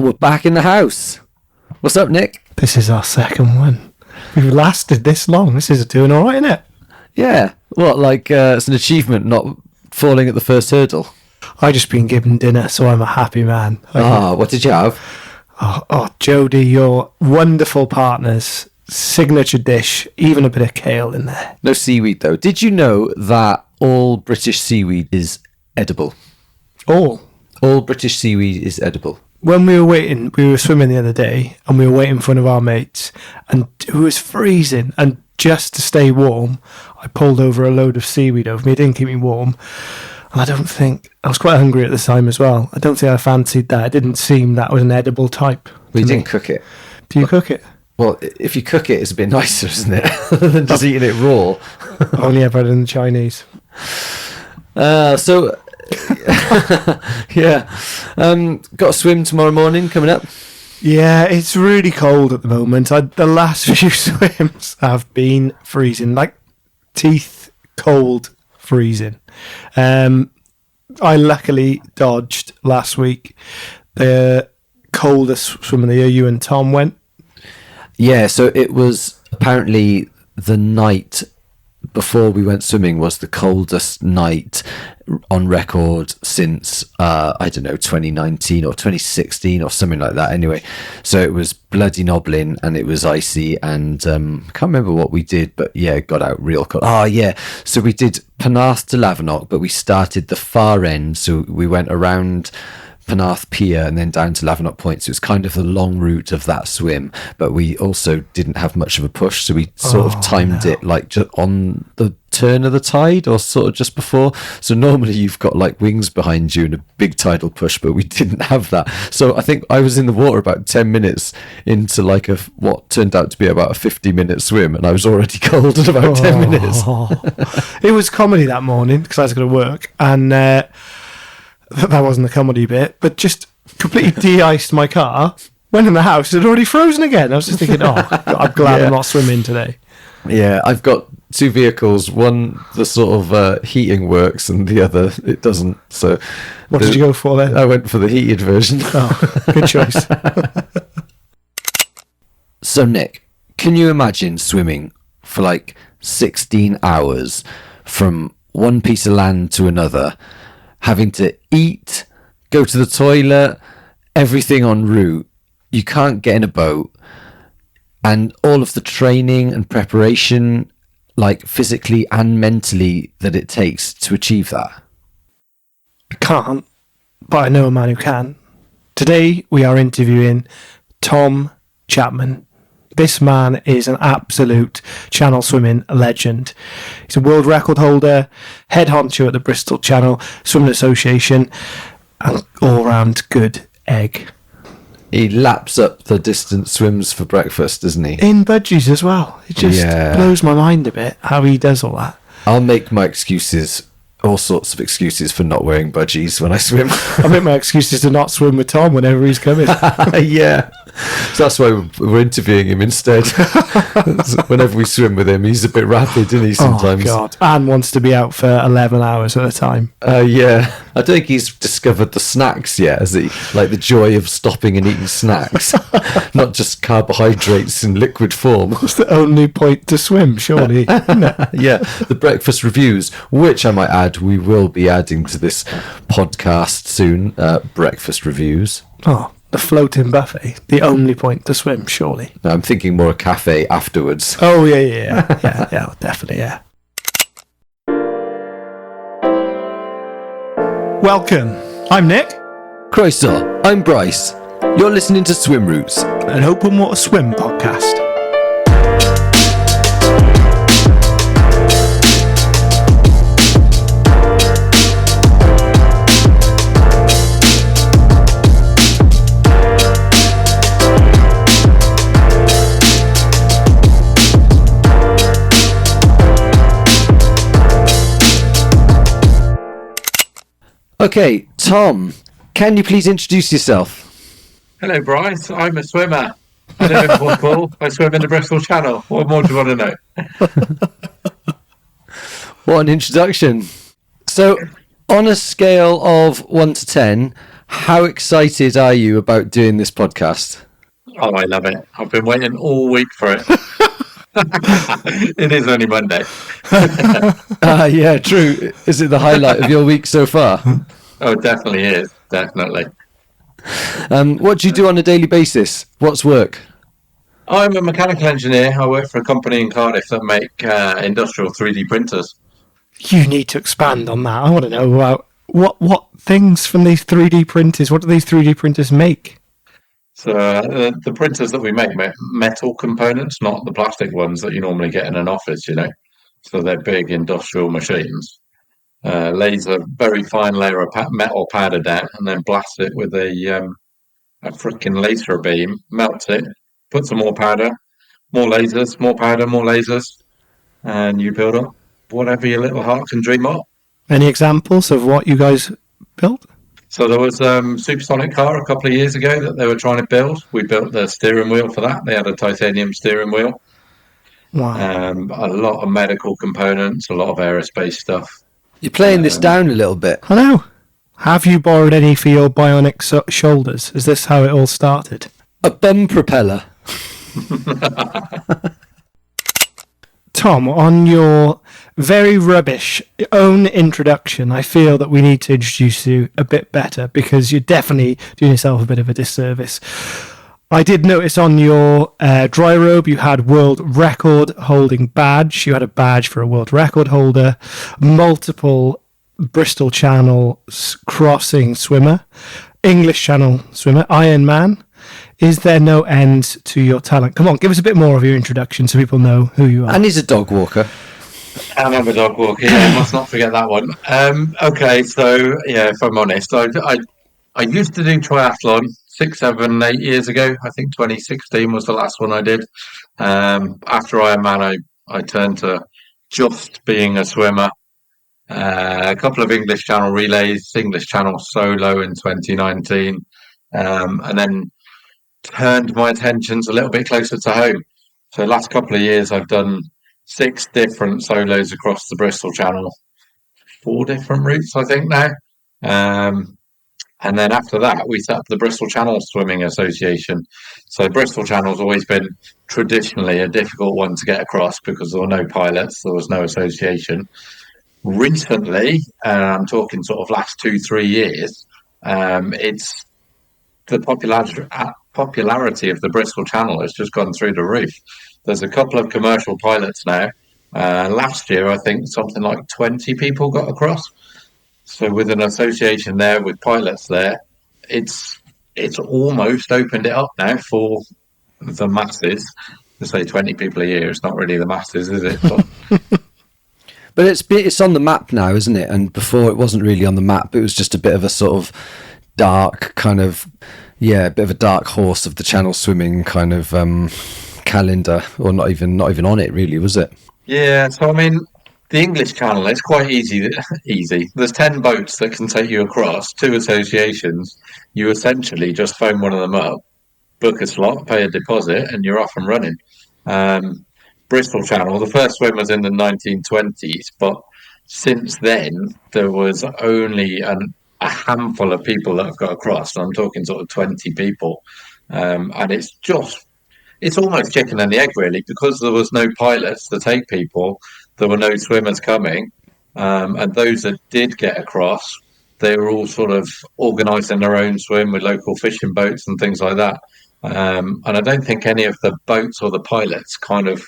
And we're back in the house. What's up, Nick? This is our second one. We've lasted this long. This is doing all right, isn't it? Yeah. What, like it's an achievement not falling at the first hurdle? I just been given dinner, so I'm a happy man. What did you have? Jodie, your wonderful partner's signature dish, even a bit of kale in there. No seaweed, though. Did you know that all British seaweed is edible? All British seaweed is edible. When we were swimming the other day, and we were waiting for one of our mates, and it was freezing, and just to stay warm, I pulled over a load of seaweed over me. It didn't keep me warm. And I was quite hungry at the time as well. I don't think I fancied that. It didn't seem that was an edible type. Well, you didn't cook it. Do you cook it? Well, if you cook it, it's a bit nicer, isn't it? Than just eating it raw. Only ever in the Chinese. Yeah. Got a swim tomorrow morning coming up. Yeah, it's really cold at the moment. The last few swims have been freezing, like teeth cold freezing. I luckily dodged last week the coldest swim of the year. You and Tom went. Yeah, so it was apparently the night before we went swimming was the coldest night on record since, 2019 or 2016 or something like that. Anyway, so it was bloody nobbling and it was icy and I can't remember what we did, but yeah, it got out real cold. Oh, yeah. So we did Penarth to Lavernock, but we started the far end. So we went around Penarth Pier and then down to Lavernock Point. So it was kind of the long route of that swim, but we also didn't have much of a push, so we sort of timed it like just on the turn of the tide or sort of just before. So normally you've got like wings behind you and a big tidal push, but we didn't have that. So I think I was in the water about 10 minutes into like what turned out to be about a 50-minute swim, and I was already cold in about 10 minutes. It was comedy that morning because I was going to work, and that wasn't the comedy bit, but just completely de-iced my car. Went in the house, it had already frozen again. I was just thinking, I'm glad I'm not swimming today. Yeah, I've got two vehicles. One, the sort of heating works, and the other, it doesn't. So, what did you go for then? I went for the heated version. Oh, good choice. So, Nick, can you imagine swimming for like 16 hours from one piece of land to another, having to eat, go to the toilet, everything en route? You can't get in a boat, and all of the training and preparation, like physically and mentally, that it takes to achieve that. I can't, but I know a man who can. Today we are interviewing Tom Chapman. This man is an absolute channel swimming legend. He's a world record holder, head honcho at the Bristol Channel Swimming Association, and all-round good egg. He laps up the distance swims for breakfast, doesn't he? In budgies as well. It just blows my mind a bit how he does all that. I'll make my excuses, all sorts of excuses for not wearing budgies when I swim. I make my excuses to not swim with Tom whenever he's coming. Yeah. So that's why we're interviewing him instead. Whenever we swim with him, he's a bit rapid, isn't he, sometimes? Oh, God. And wants to be out for 11 hours at a time. Yeah. I don't think he's discovered the snacks yet, has he? Like the joy of stopping and eating snacks. Not just carbohydrates in liquid form. It's the only point to swim, surely. Yeah. The breakfast reviews, which I might add, we will be adding to this podcast soon. Breakfast reviews. Oh, the floating buffet. The only point to swim, surely. No, I'm thinking more a cafe afterwards. Oh, yeah, definitely, yeah. Welcome. I'm Nick. Croeso, I'm Bryce. You're listening to Swim Routes, an open water swim podcast. Okay, Tom, can you please introduce yourself? Hello, Bryce. I'm a swimmer. I live in Portugal. I swim in the Bristol Channel. What more do you want to know? What an introduction. So, on a scale of 1 to 10, How excited are you about doing this podcast? Oh, I love it. I've been waiting all week for it. It is only Monday. Yeah, true. Is it the highlight of your week so far? Oh, it definitely is. Definitely. What do you do on a daily basis? What's work? I'm a mechanical engineer. I work for a company in Cardiff that make industrial 3D printers. You need to expand on that. I want to know about what things from these 3D printers. What do these 3D printers make? So the printers that we make metal components, not the plastic ones that you normally get in an office, you know. So they're big industrial machines. Laser very fine layer of metal powder down, and then blast it with a freaking laser beam, melts it, put some more powder, more lasers, more powder, more lasers, and you build up whatever your little heart can dream up. Any examples of what you guys built? So there was a supersonic car a couple of years ago that they were trying to build. We built the steering wheel for that. They had a titanium steering wheel. Wow. A lot of medical components, a lot of aerospace stuff. You're playing this down a little bit. I know. Have you borrowed any for your bionic shoulders? Is this how it all started? A bum propeller. Tom, on your very rubbish own introduction, I feel that we need to introduce you a bit better because you're definitely doing yourself a bit of a disservice. I did notice on your dry robe you had world record holding badge. You had a badge for a world record holder, multiple Bristol Channel crossing swimmer, English Channel swimmer, Ironman. Is there no end to your talent? Come on, give us a bit more of your introduction so people know who you are. And he's a dog walker. And I'm a dog walker. Yeah, must not forget that one. Okay, so yeah, if I'm honest, I used to do triathlon 6, 7, 8 years ago. I think 2016 was the last one I did. After Ironman, I turned to just being a swimmer. A couple of English Channel relays, English Channel solo in 2019, and then turned my attentions a little bit closer to home. So last couple of years, I've done 6 different solos across the Bristol Channel, 4 different routes, I think now. And then after that, we set up the Bristol Channel Swimming Association. So Bristol Channel's always been traditionally a difficult one to get across because there were no pilots, there was no association. Recently, I'm talking sort of last 2-3 years, it's the popularity of the Bristol Channel has just gone through the roof. There's a couple of commercial pilots now. Last year, I think something like 20 people got across. So with an association there, with pilots there, it's almost opened it up now for the masses. To say 20 people a year, it's not really the masses, is it? But it's on the map now, isn't it? And before it wasn't really on the map. It was just a bit of a sort of dark kind of, a bit of a dark horse of the channel swimming kind of calendar, or not even on it really, was it? Yeah, so I mean, the English Channel, it's quite easy. There's 10 boats that can take you across, 2 associations. You essentially just phone one of them up, book a slot, pay a deposit, and you're off and running. Bristol Channel, the first swim was in the 1920s, but since then, there was only a handful of people that have got across. I'm talking sort of 20 people. And it's almost chicken and the egg, really, because there was no pilots to take people. There were no swimmers coming. And those that did get across, they were all sort of organising their own swim with local fishing boats and things like that. And I don't think any of the boats or the pilots kind of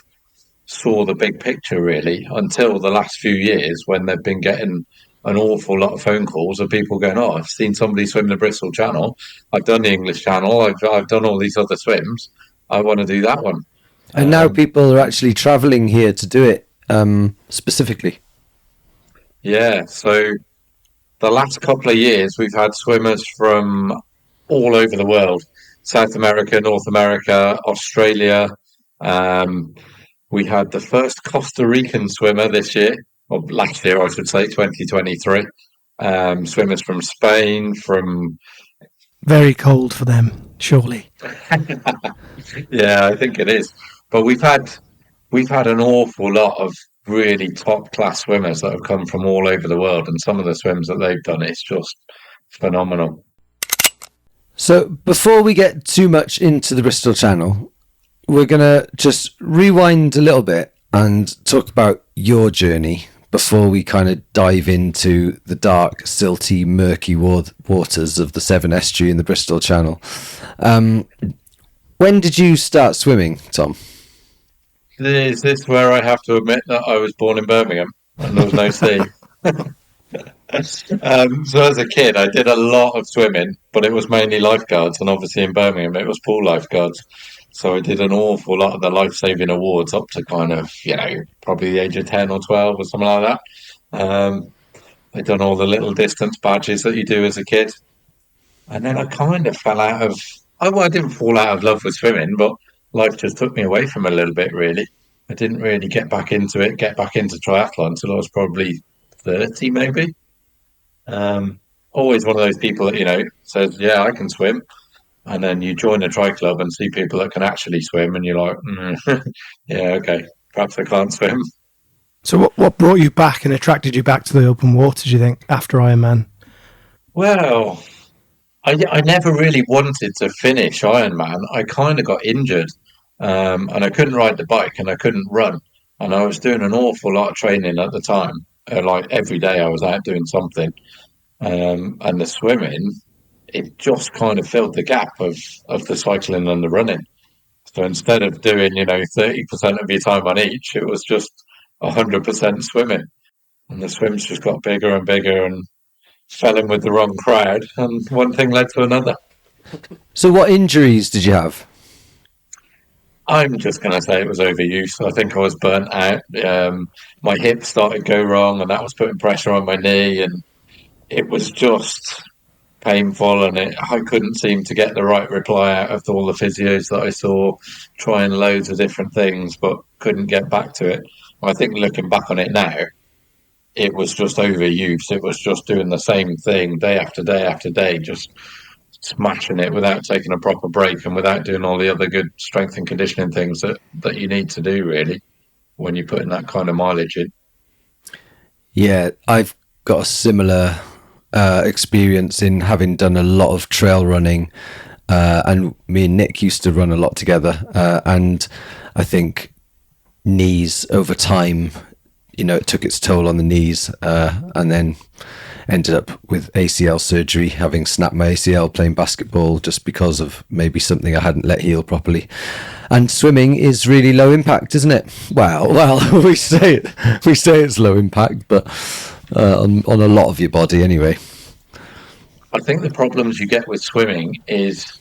saw the big picture, really, until the last few years when they've been getting an awful lot of phone calls of people going, "Oh, I've seen somebody swim the Bristol Channel. I've done the English Channel. I've done all these other swims. I want to do that one." And now people are actually travelling here to do it specifically. Yeah, so the last couple of years we've had swimmers from all over the world: South America, North America, Australia. We had the first Costa Rican swimmer this year, or last year, I should say, 2023. Swimmers from Spain, from... Very cold for them, surely. Yeah, I think it is. But we've had an awful lot of really top class swimmers that have come from all over the world, and some of the swims that they've done, it's just phenomenal. So before we get too much into the Bristol Channel, we're going to just rewind a little bit and talk about your journey before we kind of dive into the dark, silty, murky waters of the Severn Estuary and the Bristol Channel. When did you start swimming, Tom? Is this where I have to admit that I was born in Birmingham and there was no sea? So as a kid, I did a lot of swimming, but it was mainly lifeguards, and obviously in Birmingham, it was pool lifeguards. So I did an awful lot of the life-saving awards up to kind of, probably the age of 10 or 12 or something like that. I'd done all the little distance badges that you do as a kid. And then I kind of fell out of, I didn't fall out of love with swimming, but life just took me away from it a little bit, really. I didn't really get back into triathlon until I was probably 30, maybe. Always one of those people that, says, yeah, I can swim. And then you join a tri club and see people that can actually swim, and you're like, yeah, okay, perhaps I can't swim. So what brought you back and attracted you back to the open water, do you think, after Ironman? Well, I never really wanted to finish Ironman. I kind of got injured, and I couldn't ride the bike and I couldn't run. And I was doing an awful lot of training at the time. Like every day I was out doing something. And the swimming, it just kind of filled the gap of the cycling and the running. So instead of doing, 30% of your time on each, it was just 100% swimming. And the swims just got bigger and bigger and fell in with the wrong crowd. And one thing led to another. So what injuries did you have? I'm just going to say it was overuse. I think I was burnt out. My hip started to go wrong, and that was putting pressure on my knee. And it was just painful, and I couldn't seem to get the right reply out of all the physios that I saw, trying loads of different things, but couldn't get back to it. I think looking back on it now, it was just overuse. It was just doing the same thing day after day after day, just smashing it without taking a proper break and without doing all the other good strength and conditioning things that you need to do, really, when you're putting that kind of mileage in. Yeah, I've got a similar experience in having done a lot of trail running, and me and Nick used to run a lot together, and I think knees over time, it took its toll on the knees, and then ended up with ACL surgery, having snapped my ACL playing basketball just because of maybe something I hadn't let heal properly. And swimming is really low impact, isn't it? Well, we say it's low impact, but on a lot of your body anyway. I think the problems you get with swimming is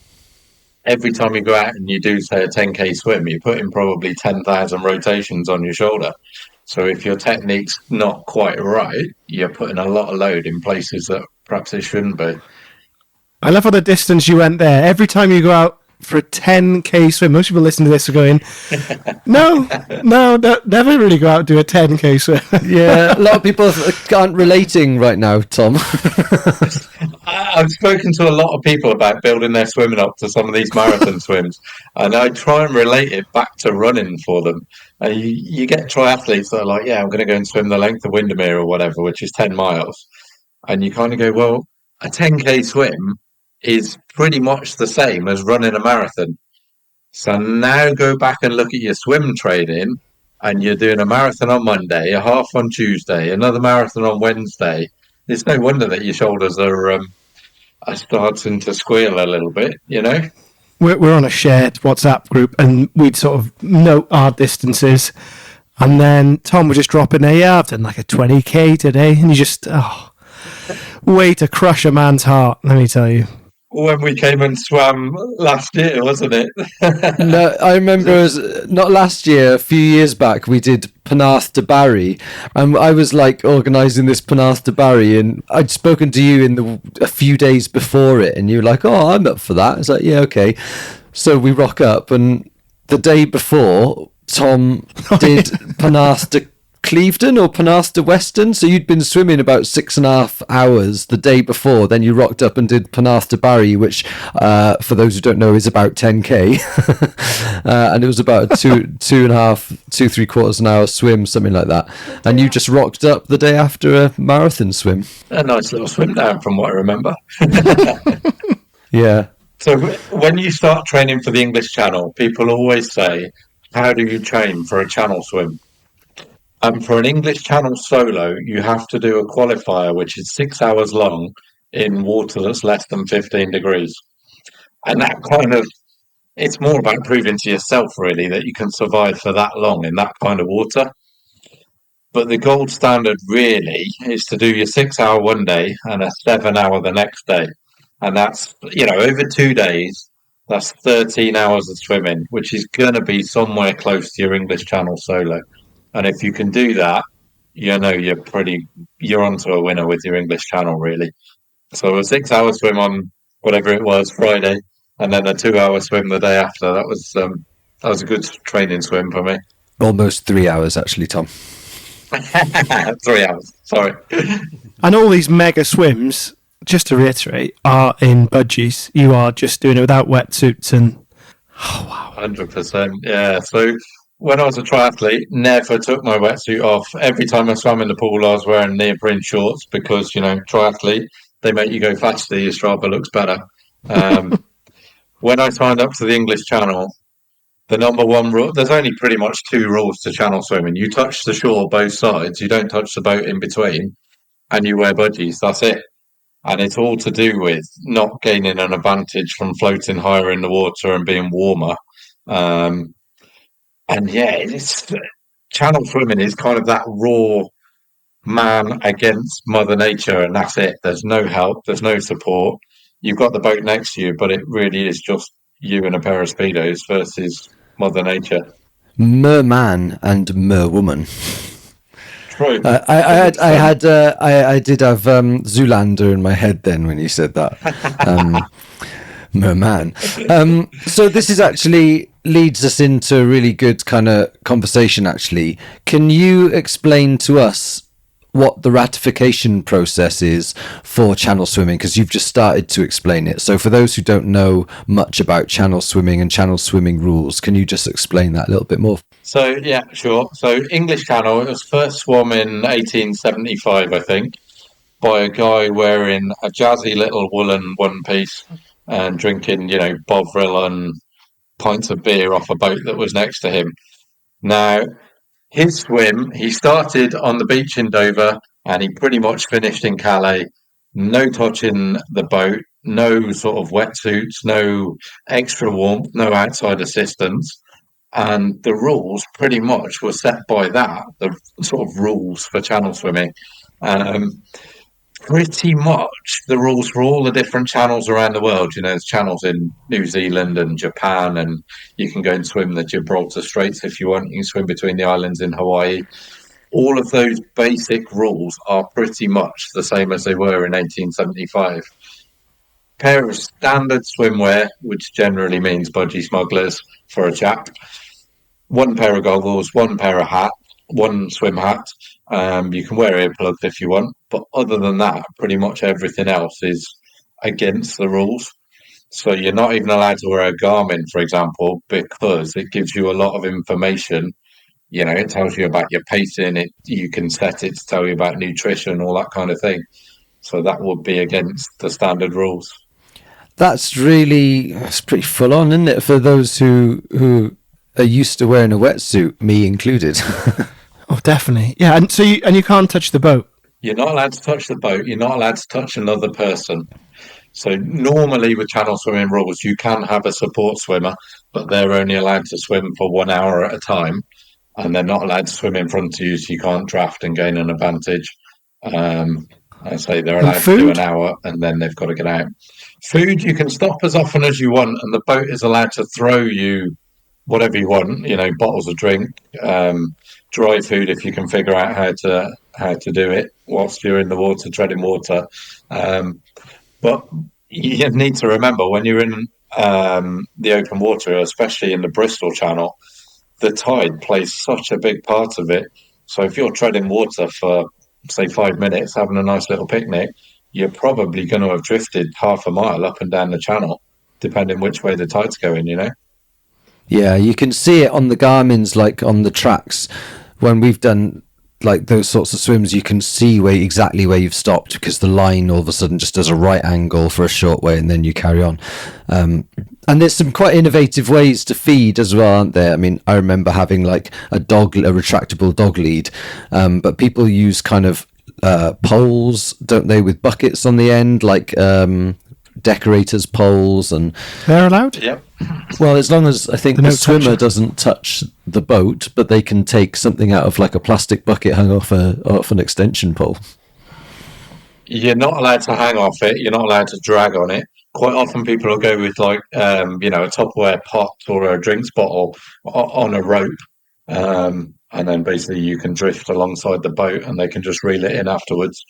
every time you go out and you do, say, a 10K swim, you put in probably 10,000 rotations on your shoulder. So if your technique's not quite right, you're putting a lot of load in places that perhaps it shouldn't be. I love how the distance you went there. Every time you go out for a 10K swim, most people listening to this are going, no, never really go out and do a 10K swim. Yeah, a lot of people aren't relating right now, Tom. I've spoken to a lot of people about building their swimming up to some of these marathon swims, and I try and relate it back to running for them. You get triathletes that are like, yeah, I'm going to go and swim the length of Windermere or whatever, which is 10 miles. And you kind of go, well, a 10K swim is pretty much the same as running a marathon. So now go back and look at your swim training, and you're doing a marathon on Monday, a half on Tuesday, another marathon on Wednesday. It's no wonder that your shoulders are starting to squeal a little bit, We're on a shared WhatsApp group, and we'd sort of note our distances. And then Tom would just drop in there, yeah, I've done like a 20K today. And you just, way to crush a man's heart, let me tell you. When we came and swam last year, wasn't it? No, I remember it was not last year, a few years back, we did Penarth to Barry, and I was like organising this Penarth to Barry, and I'd spoken to you a few days before it, and you were like, oh, I'm up for that. It's like, yeah, okay. So we rock up, and the day before, Tom did Penarth to Clevedon or Penarth to Weston, so you'd been swimming about 6.5 hours the day before, then you rocked up and did Penarth to Barry, which for those who don't know is about 10K. And it was about a 2.5, 3/4 an hour swim, something like that, and you just rocked up the day after a marathon swim. A nice little swim down from what I remember. Yeah, So when you start training for the English Channel, people always say, "How do you train for a Channel swim?" And for an English Channel solo, you have to do a qualifier, which is 6 hours long in water that's less than 15 degrees. And that kind of, it's more about proving to yourself, really, that you can survive for that long in that kind of water. But the gold standard, really, is to do your 6 hour one day and a 7 hour the next day. And that's, over 2 days, that's 13 hours of swimming, which is going to be somewhere close to your English Channel solo. And if you can do that, you're onto a winner with your English Channel, really. So a 6 hour swim on whatever it was Friday, and then a 2 hour swim the day after. That was a good training swim for me. Almost 3 hours, actually, Tom. 3 hours. Sorry. And all these mega swims, just to reiterate, are in budgies. You are just doing it without wetsuits and. Oh, wow. 100%. Yeah. So when I was a triathlete, never took my wetsuit off. Every time I swam in the pool, I was wearing neoprene shorts because, triathlete, they make you go faster. Your Strava looks better. When I signed up to the English Channel, the number one rule, there's only pretty much two rules to channel swimming. You touch the shore both sides, you don't touch the boat in between, and you wear budgies. That's it. And it's all to do with not gaining an advantage from floating higher in the water and being warmer. And yeah, channel swimming is kind of that raw man against Mother Nature, and that's it. There's no help, there's no support. You've got the boat next to you, but it really is just you and a pair of Speedos versus Mother Nature. Merman and merwoman. True. I did have Zoolander in my head then when you said that. Merman. So this is actually leads us into a really good kind of conversation, actually. Can you explain to us what the ratification process is for channel swimming? Because you've just started to explain it. So for those who don't know much about channel swimming and channel swimming rules, can you just explain that a little bit more? So, yeah, sure. So English Channel, it was first swum in 1875, I think, by a guy wearing a jazzy little woolen one piece and drinking, Bovril and pints of beer off a boat that was next to him. Now, his swim, he started on the beach in Dover and he pretty much finished in Calais. No touching the boat, no sort of wetsuits, no extra warmth, no outside assistance. And the rules pretty much were set by that, the sort of rules for channel swimming. Pretty much the rules for all the different channels around the world. There's channels in New Zealand and Japan, and you can go and swim the Gibraltar Straits if you want. You can swim between the islands in Hawaii. All of those basic rules are pretty much the same as they were in 1875. Pair of standard swimwear, which generally means budgie smugglers for a chap. One pair of goggles, one pair of hat, one swim hat. You can wear earplugs if you want, but other than that, pretty much everything else is against the rules. So you're not even allowed to wear a Garmin, for example, because it gives you a lot of information. It tells you about your pacing. You can set it to tell you about nutrition, all that kind of thing. So that would be against the standard rules. That's pretty full on, isn't it, for those who are used to wearing a wetsuit, me included. Oh, definitely. Yeah, and so you can't touch the boat. You're not allowed to touch the boat. You're not allowed to touch another person. So normally with channel swimming rules, you can have a support swimmer, but they're only allowed to swim for 1 hour at a time, and they're not allowed to swim in front of you, so you can't draft and gain an advantage. I say they're allowed to do an hour, and then they've got to get out. Food, you can stop as often as you want, and the boat is allowed to throw you whatever you want, bottles of drink, dry food if you can figure out how to do it whilst you're in the water, treading water. But you need to remember when you're in the open water, especially in the Bristol Channel, the tide plays such a big part of it. So if you're treading water for, say, 5 minutes, having a nice little picnic, you're probably going to have drifted half a mile up and down the channel, depending which way the tide's going, Yeah, you can see it on the Garmin's, like on the tracks. When we've done like those sorts of swims, you can see exactly where you've stopped, because the line all of a sudden just does a right angle for a short way and then you carry on. And there's some quite innovative ways to feed as well, aren't there? I mean, I remember having like a retractable dog lead, but people use kind of poles, don't they, with buckets on the end, like decorators poles, and they're allowed. Yep. Well, as long as I think the swimmer doesn't touch the boat, but they can take something out of like a plastic bucket hung off an extension pole. You're not allowed to hang off it. You're not allowed to drag on it. Quite often people will go with like, a Tupperware pot or a drinks bottle on a rope. And then basically you can drift alongside the boat and they can just reel it in afterwards.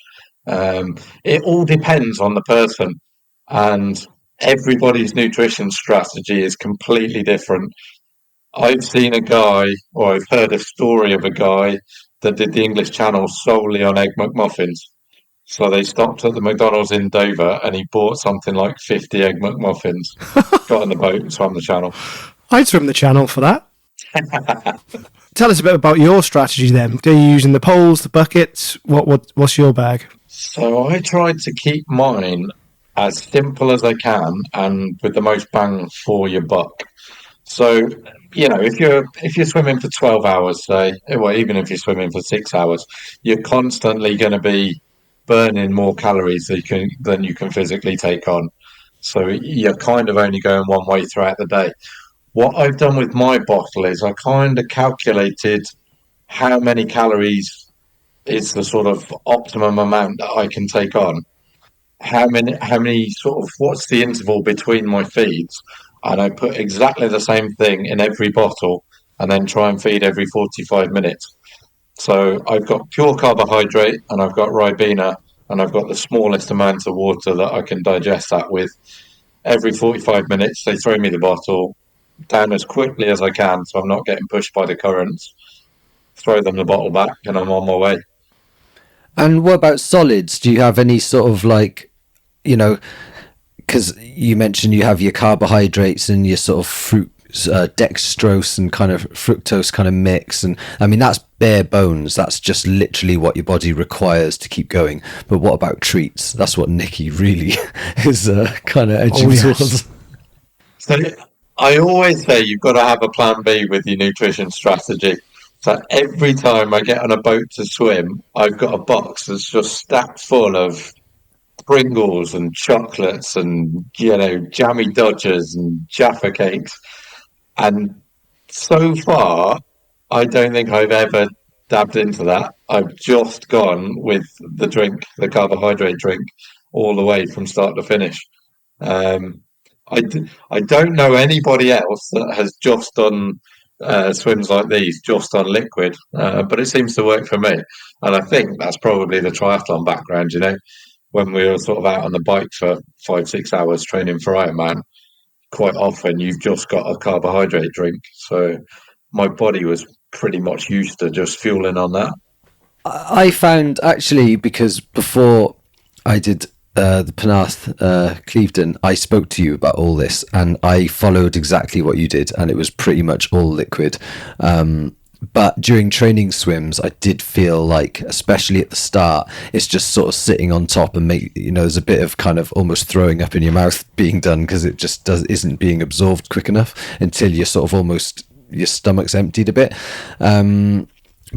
It all depends on the person, and everybody's nutrition strategy is completely different. I've seen a guy, or I've heard a story of a guy that did the English Channel solely on Egg McMuffins. So they stopped at the McDonald's in Dover and he bought something like 50 Egg McMuffins, got on the boat and swam the channel. I'd swim the channel for that. Tell us a bit about your strategy then. Are you using the poles, the buckets? What's your bag? So I tried to keep mine as simple as I can and with the most bang for your buck. So, if you're swimming for 12 hours, say, well, even if you're swimming for 6 hours, you're constantly going to be burning more calories than you can physically take on. So you're kind of only going one way throughout the day. What I've done with my bottle is I kind of calculated how many calories is the sort of optimum amount that I can take on. How many sort of, what's the interval between my feeds? And I put exactly the same thing in every bottle and then try and feed every 45 minutes. So I've got pure carbohydrate and I've got Ribena and I've got the smallest amount of water that I can digest that with. Every 45 minutes, they throw me the bottle down as quickly as I can so I'm not getting pushed by the currents. Throw them the bottle back and I'm on my way. And what about solids? Do you have any sort of like, because you mentioned you have your carbohydrates and your sort of fruit, dextrose and kind of fructose kind of mix, and I mean that's bare bones. That's just literally what your body requires to keep going. But what about treats? That's what Nicky really is kind of edging towards. So I always say you've got to have a plan B with your nutrition strategy. So every time I get on a boat to swim, I've got a box that's just stacked full of Pringles and chocolates and jammy Dodgers and Jaffa cakes. And so far, I don't think I've ever dabbed into that. I've just gone with the drink, the carbohydrate drink, all the way from start to finish. I don't know anybody else that has just done swims like these just on liquid, but it seems to work for me. And I think that's probably the triathlon background, when we were sort of out on the bike for 5-6 hours training for Ironman, quite often you've just got a carbohydrate drink. So my body was pretty much used to just fueling on that. I found actually, because before I did the Penarth Clevedon, I spoke to you about all this and I followed exactly what you did, and it was pretty much all liquid. But during training swims, I did feel like, especially at the start, it's just sort of sitting on top and there's a bit of kind of almost throwing up in your mouth being done, because it just isn't being absorbed quick enough until you're sort of almost, your stomach's emptied a bit. But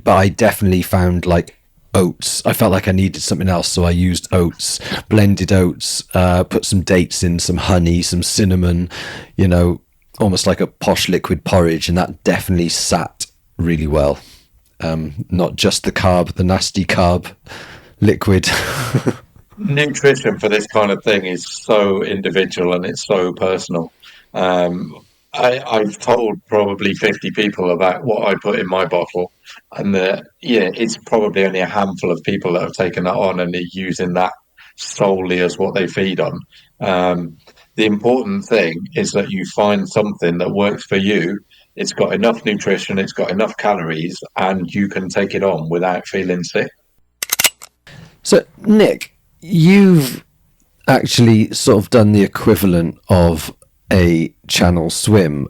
I definitely found like oats. I felt like I needed something else, so I used oats, blended oats, put some dates in, some honey, some cinnamon, almost like a posh liquid porridge, and that definitely sat really well. Not just the nasty carb liquid. Nutrition for this kind of thing is so individual and it's so personal. I've told probably 50 people about what I put in my bottle, and it's probably only a handful of people that have taken that on and are using that solely as what they feed on. The important thing is that you find something that works for you. It's got enough nutrition, it's got enough calories, and you can take it on without feeling sick. So, Nick, you've actually sort of done the equivalent of a channel swim.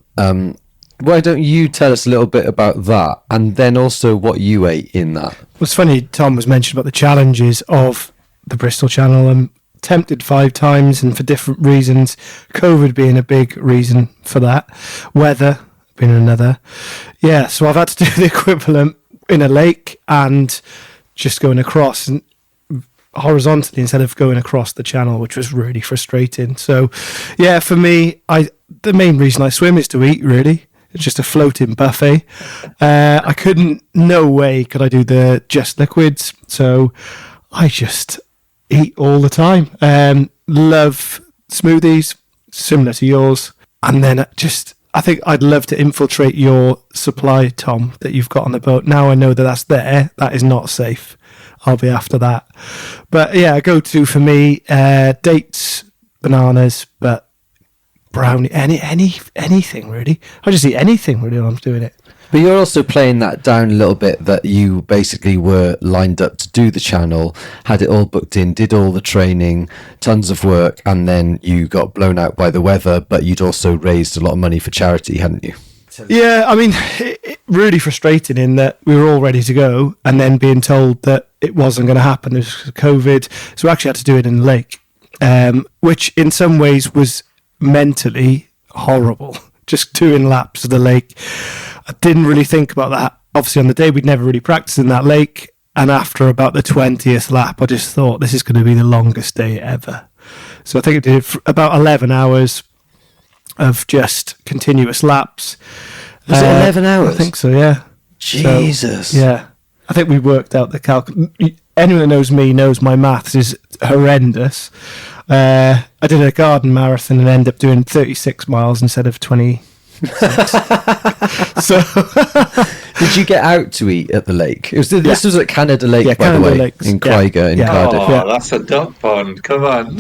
Why don't you tell us a little bit about that, and then also what you ate in that? What's funny, Tom was mentioned about the challenges of the Bristol Channel. I'm tempted 5 times, and for different reasons. COVID being a big reason for that. Weather being another. Yeah, so I've had to do the equivalent in a lake and just going across and horizontally instead of going across the channel, which was really frustrating. So, yeah, for me, the main reason I swim is to eat, really. It's just a floating buffet. No way could I do the just liquids. So I just eat all the time. Love smoothies, similar to yours. And then I think I'd love to infiltrate your supply, Tom, that you've got on the boat. Now I know that that's there. That is not safe. I'll be after that. But yeah, go-to for me, dates, bananas, but brownie, anything really. I just eat anything really when I'm doing it. But you're also playing that down a little bit, that you basically were lined up to do the channel, had it all booked in, did all the training, tons of work, and then you got blown out by the weather, but you'd also raised a lot of money for charity, hadn't you? Yeah, I mean, it really frustrating in that we were all ready to go and then being told that it wasn't going to happen. There was COVID, so we actually had to do it in the lake, which in some ways was mentally horrible, just doing laps of the lake. I didn't really think about that. Obviously, on the day, we'd never really practiced in that lake. And after about the 20th lap, I just thought, this is going to be the longest day ever. So I think I did about 11 hours of just continuous laps. Was it 11 hours? I think so, yeah. Jesus. So, yeah. I think we worked out the anyone that knows me knows my maths is horrendous. I did a garden marathon and ended up doing 36 miles instead of 20. So did you get out to eat at the lake? This was at Canada Lake, by Canada the way, Lakes. in Craiger, in Cardiff. Oh, that's a duck pond. Come on.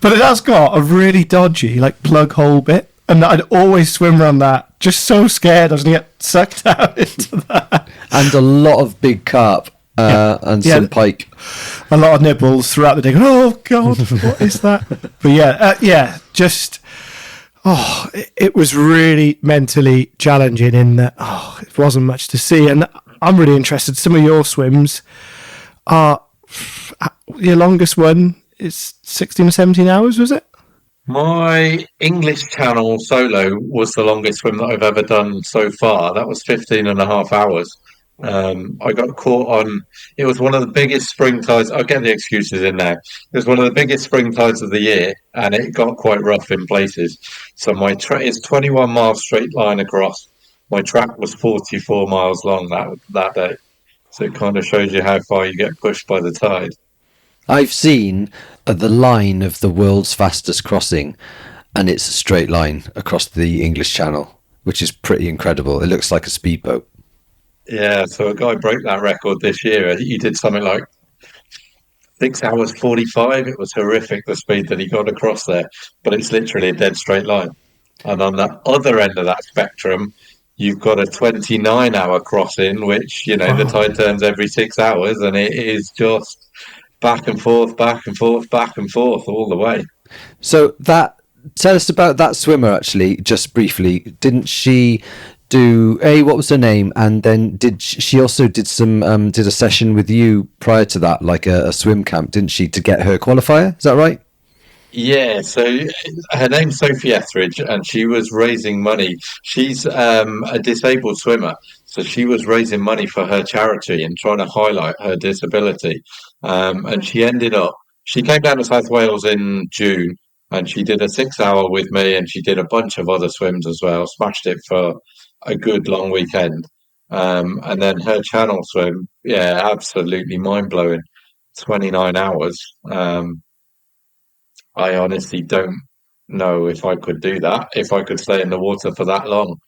But it has got a really dodgy plug hole bit, and I'd always swim around that, just so scared I was going to get sucked out into that. And a lot of big carp and some pike. A lot of nibbles throughout the day. Oh God, what is that? But it was really mentally challenging in that it wasn't much to see. And I'm really interested. Some of your swims are, your longest one is 16 or 17 hours, was it? My English Channel solo was the longest swim that I've ever done so far. That was 15 and a half hours. I got caught on, it was one of the biggest spring tides. I'll get the excuses in now. It was one of the biggest spring tides of the year, and it got quite rough in places. So my track is 21 miles straight line across. My track was 44 miles long that day. So it kind of shows you how far you get pushed by the tide. I've seen the line of the world's fastest crossing, and it's a straight line across the English Channel, which is pretty incredible. It looks like a speedboat. Yeah, so a guy broke that record this year. He did something like 6 hours 45. It was horrific, the speed that he got across there, but it's literally a dead straight line. And on the other end of that spectrum, you've got a 29-hour crossing, which, the tide turns every 6 hours, and it is just back and forth, back and forth, back and forth all the way. So tell us about that swimmer, actually, just briefly. Didn't she do what was her name, and then she also did a session with you prior to that, like a swim camp, didn't she, to get her qualifier? Is that right? Yeah, so her name's Sophie Etheridge, and she was raising money. She's a disabled swimmer, so she was raising money for her charity and trying to highlight her disability. And she came down to South Wales in June, and she did a 6 hour with me, and she did a bunch of other swims as well, smashed it for a good long weekend. And then her channel swim, absolutely mind-blowing, 29 hours. I honestly don't know if I could do that, if I could stay in the water for that long.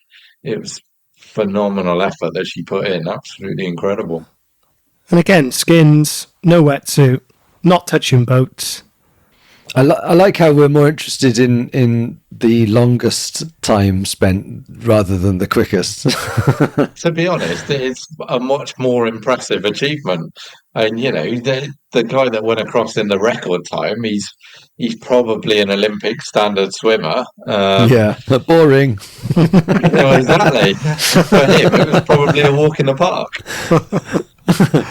It was phenomenal effort that she put in, absolutely incredible. And again, skins, no wetsuit, not touching boats. I like how we're more interested in the longest time spent rather than the quickest. To be honest, it's a much more impressive achievement. And the guy that went across in the record time, he's probably an Olympic standard swimmer. Yeah, boring. Exactly. For him, it was probably a walk in the park.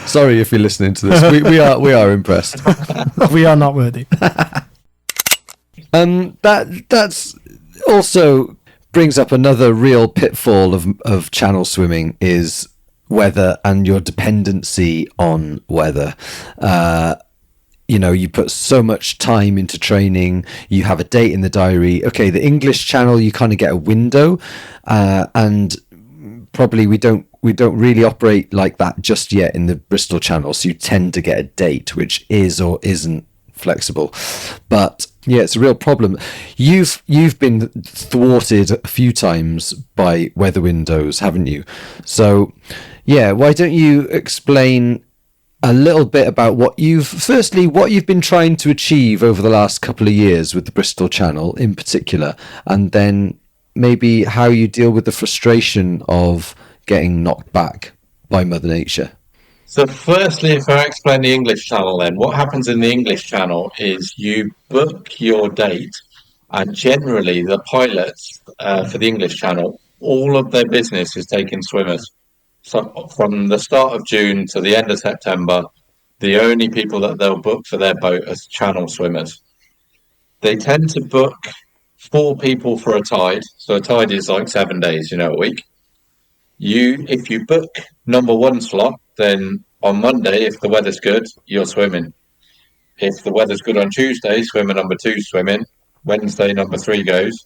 Sorry if you're listening to this. We are impressed. We are not worthy. That's also brings up another real pitfall of channel swimming is weather and your dependency on weather. You put so much time into training, you have a date in the diary. Okay, the English Channel, you kind of get a window, and probably we don't really operate like that just yet in the Bristol Channel, so you tend to get a date which is or isn't flexible. But yeah, it's a real problem. You've been thwarted a few times by weather windows, haven't you? So yeah, why don't you explain a little bit about what you've been trying to achieve over the last couple of years with the Bristol Channel in particular, and then maybe how you deal with the frustration of getting knocked back by Mother Nature. So firstly, if I explain the English Channel, then what happens in the English Channel is you book your date, and generally the pilots for the English Channel, all of their business is taking swimmers. So from the start of June to the end of September, the only people that they'll book for their boat are channel swimmers. They tend to book 4 people for a tide. So a tide is like 7 days, a week. If you book number 1 slot, then on Monday, if the weather's good, you're swimming. If the weather's good on Tuesday, swimmer number 2 swimming. Wednesday, number 3 goes.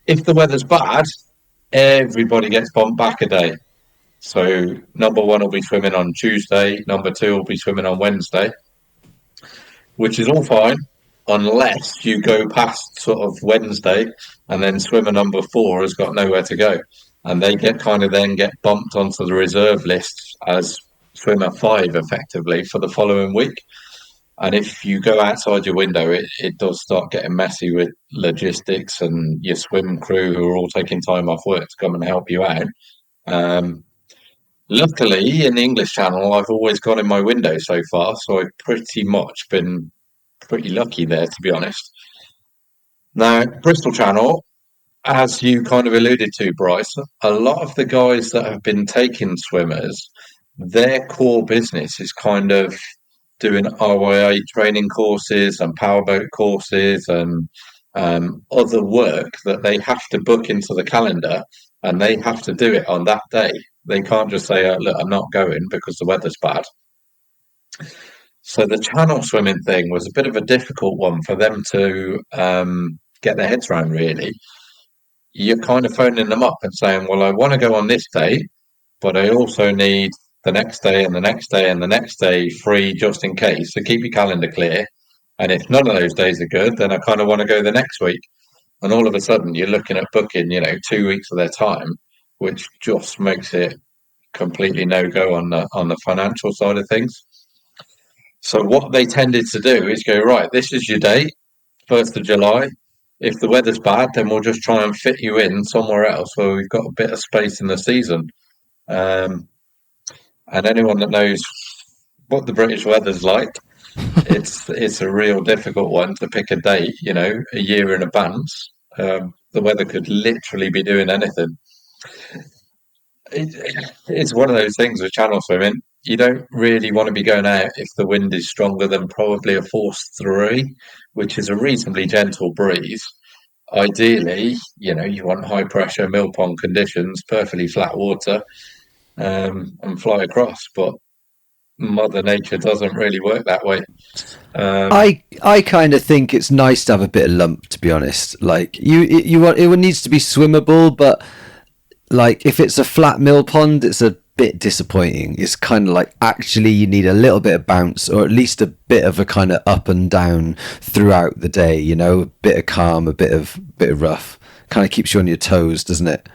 If the weather's bad, everybody gets bumped back a day. So number 1 will be swimming on Tuesday, number 2 will be swimming on Wednesday, which is all fine unless you go past sort of Wednesday and then swimmer number 4 has got nowhere to go. And they get bumped onto the reserve list as swimmer 5 effectively for the following week. And if you go outside your window, it does start getting messy with logistics and your swim crew who are all taking time off work to come and help you out. Luckily, in the English Channel, I've always gone in my window so far, so I've pretty much been pretty lucky there, to be honest. Now, Bristol Channel, as you kind of alluded to, Bryce, a lot of the guys that have been taking swimmers, their core business is kind of doing RYA training courses and powerboat courses and other work that they have to book into the calendar, and they have to do it on that day. They can't just say, look, I'm not going because the weather's bad. So the channel swimming thing was a bit of a difficult one for them to get their heads around, really. You're kind of phoning them up and saying, well, I want to go on this day, but I also need the next day and the next day and the next day free just in case. So keep your calendar clear. And if none of those days are good, then I kind of want to go the next week. And all of a sudden you're looking at booking, 2 weeks of their time, which just makes it completely no-go on the financial side of things. So what they tended to do is go, right, this is your date, 1st of July. If the weather's bad, then we'll just try and fit you in somewhere else where we've got a bit of space in the season. And anyone that knows what the British weather's like, it's a real difficult one to pick a date, a year in advance. The weather could literally be doing anything. It's one of those things with channel swimming. You don't really want to be going out if the wind is stronger than probably a force 3, which is a reasonably gentle breeze. Ideally, you want high pressure mill pond conditions, perfectly flat water, and fly across. But Mother Nature doesn't really work that way. I kind of think it's nice to have a bit of lump, to be honest. Like it needs to be swimmable, but like if it's a flat mill pond, it's a bit disappointing. It's kind of like actually you need a little bit of bounce, or at least a bit of a kind of up and down throughout the day. A bit of calm, a bit of rough. Kind of keeps you on your toes, doesn't it?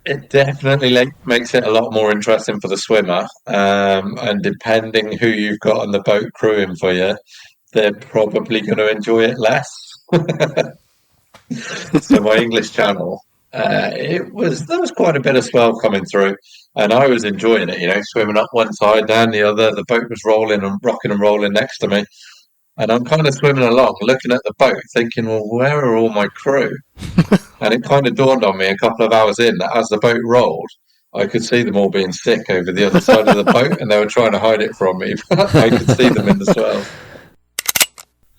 It definitely makes it a lot more interesting for the swimmer. And depending who you've got on the boat crewing for you, they're probably going to enjoy it less. So my English Channel, there was quite a bit of swell coming through, and I was enjoying it. Swimming up one side, down the other. The boat was rolling and rocking and rolling next to me, and I'm kind of swimming along, looking at the boat, thinking, "Well, where are all my crew?" And it kind of dawned on me a couple of hours in that as the boat rolled, I could see them all being sick over the other side of the boat, and they were trying to hide it from me. But I could see them in the swells.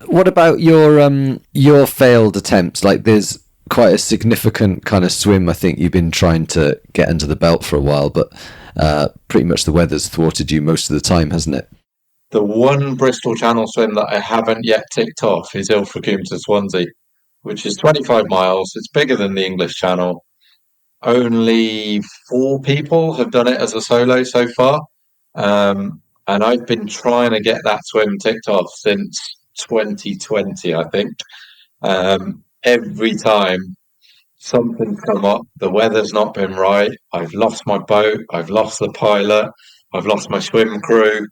What about your failed attempts? Like, there's quite a significant kind of swim I think you've been trying to get under the belt for a while, but pretty much the weather's thwarted you most of the time, hasn't it? The one Bristol Channel swim that I haven't yet ticked off is Ilfracombe to Swansea, which is 25 miles. It's bigger than the English Channel. Only 4 people have done it as a solo so far. And I've been trying to get that swim ticked off since 2020, I think. Every time something's come up, the weather's not been right. I've lost my boat. I've lost the pilot. I've lost my swim crew.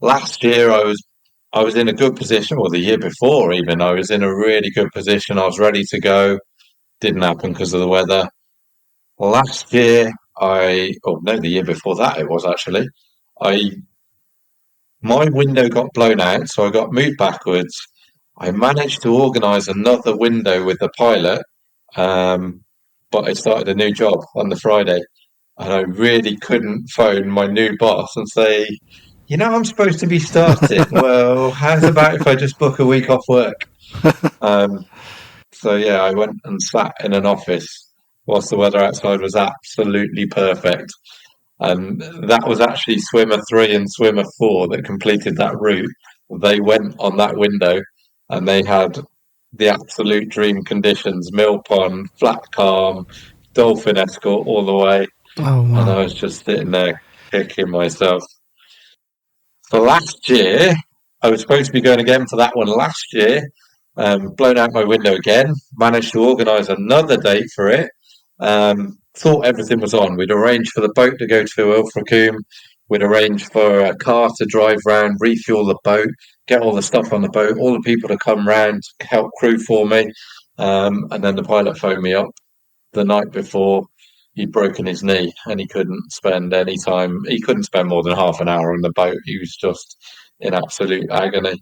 Last year I was in a good position, or the year before even, I was in a really good position. I was ready to go. Didn't happen because of the weather. Last year, the year before that it was actually, my window got blown out, so I got moved backwards. I managed to organise another window with the pilot, but I started a new job on the Friday, and I really couldn't phone my new boss and say, I'm supposed to be starting. Well, how's about if I just book a week off work? So yeah, I went and sat in an office whilst the weather outside was absolutely perfect. And that was actually swimmer 3 and swimmer 4 that completed that route. They went on that window and they had the absolute dream conditions: mill pond, flat calm, dolphin escort all the way. Oh, wow. And I was just sitting there kicking myself. For last year, I was supposed to be going again for that one last year. Blown out my window again. Managed to organise another date for it. Thought everything was on. We'd arranged for the boat to go to Ilfracombe. We'd arranged for a car to drive round, refuel the boat, get all the stuff on the boat, all the people to come round, help crew for me. And then the pilot phoned me up the night before. He'd broken his knee and he couldn't spend any time. He couldn't spend more than half an hour on the boat. He was just in absolute agony.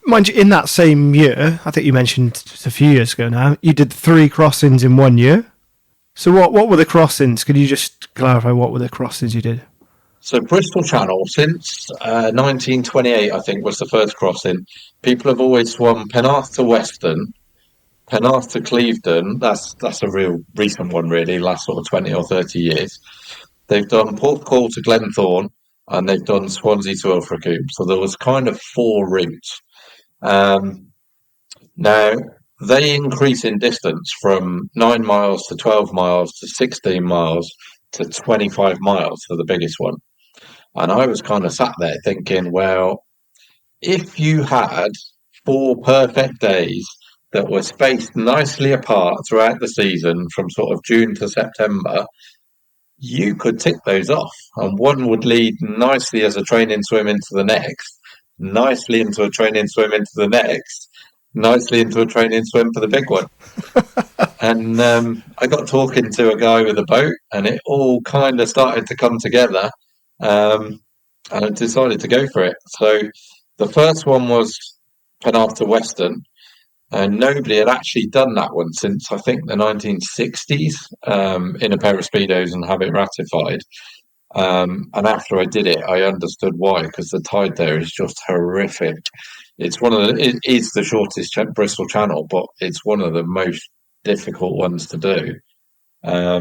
Mind you, in that same year, I think you mentioned just a few years ago now, you did 3 crossings in 1 year. So what were the crossings? Could you just clarify what were the crossings you did? So Bristol Channel, since 1928, I think, was the first crossing. People have always swum Penarth to Weston, Penarth to Clevedon. That's a real recent one, really, last sort of 20 or 30 years. They've done Porthcawl to Glenthorne, and they've done Swansea to Ilfracombe. So there was kind of 4 routes. Now, they increase in distance from 9 miles to 12 miles to 16 miles to 25 miles for the biggest one. And I was kind of sat there thinking, well, if you had 4 perfect days that were spaced nicely apart throughout the season from sort of June to September, you could tick those off. And one would lead nicely as a training swim into the next, nicely into a training swim into the next, nicely into a training swim for the big one. And I got talking to a guy with a boat, and it all kind of started to come together, and I decided to go for it. So the first one was Penarth to Weston, and nobody had actually done that one since, I think, the 1960s in a pair of Speedos and have it ratified. And after I did it, I understood why, because the tide there is just horrific. It is the shortest Bristol Channel, but it's one of the most difficult ones to do. I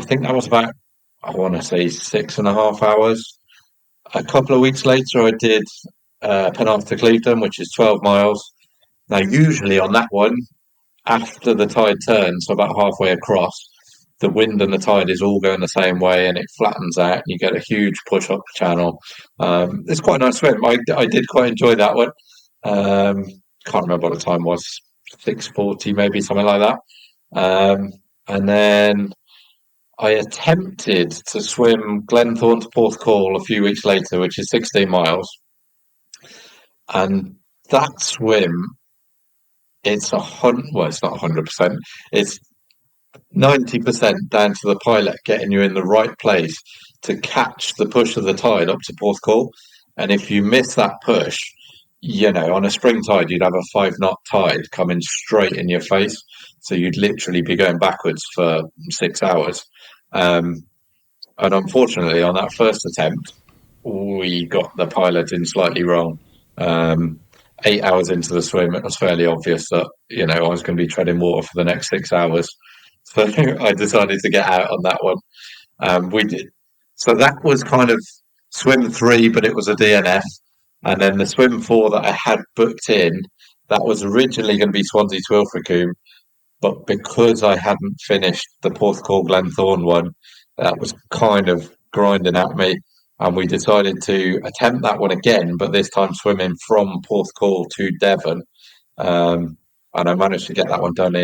think that was about, I want to say, 6.5 hours. A couple of weeks later, I did Penarth to Clevedon, which is 12 miles. Now, usually on that one, after the tide turns, so about halfway across, the wind and the tide is all going the same way, and it flattens out, and you get a huge push up the channel. It's quite a nice swim. I did quite enjoy that one. Can't remember what the time was, 6:40 maybe, something like that. And then I attempted to swim Glenthorne to Porthcawl a few weeks later, which is 16 miles. And that swim, it's it's not 100%. It's 90% down to the pilot getting you in the right place to catch the push of the tide up to Porth Call. And if you miss that push, on a spring tide, you'd have a 5 knot tide coming straight in your face. So you'd literally be going backwards for 6 hours. And unfortunately, on that first attempt, we got the pilot in slightly wrong. 8 hours into the swim, it was fairly obvious that, I was going to be treading water for the next 6 hours. So I decided to get out on that one. We did. So that was kind of swim 3, but it was a DNF. And then the swim 4 that I had booked in, that was originally going to be Swansea to Ilfracombe. But because I hadn't finished the Porth Call Glenthorne one, that was kind of grinding at me. And we decided to attempt that one again, but this time swimming from Porth Call to Devon. And I managed to get that one done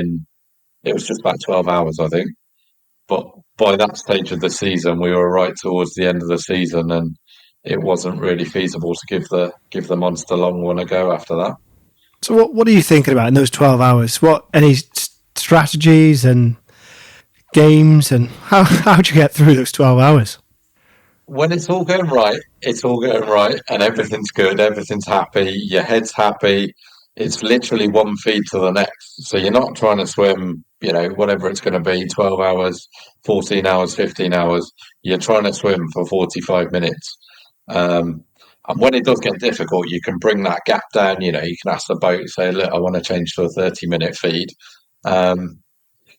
it was just about 12 hours, I think. But by that stage of the season, we were right towards the end of the season, and it wasn't really feasible to give the Monster Long one a go after that. So what are you thinking about in those 12 hours? Any strategies and games, and how do you get through those 12 hours? When it's all going right, and everything's good, everything's happy, your head's happy. It's literally one feed to the next. So you're not trying to swim, whatever it's going to be, 12 hours, 14 hours, 15 hours. You're trying to swim for 45 minutes. And when it does get difficult, you can bring that gap down. You can ask the boat, say, look, I want to change to a 30-minute feed.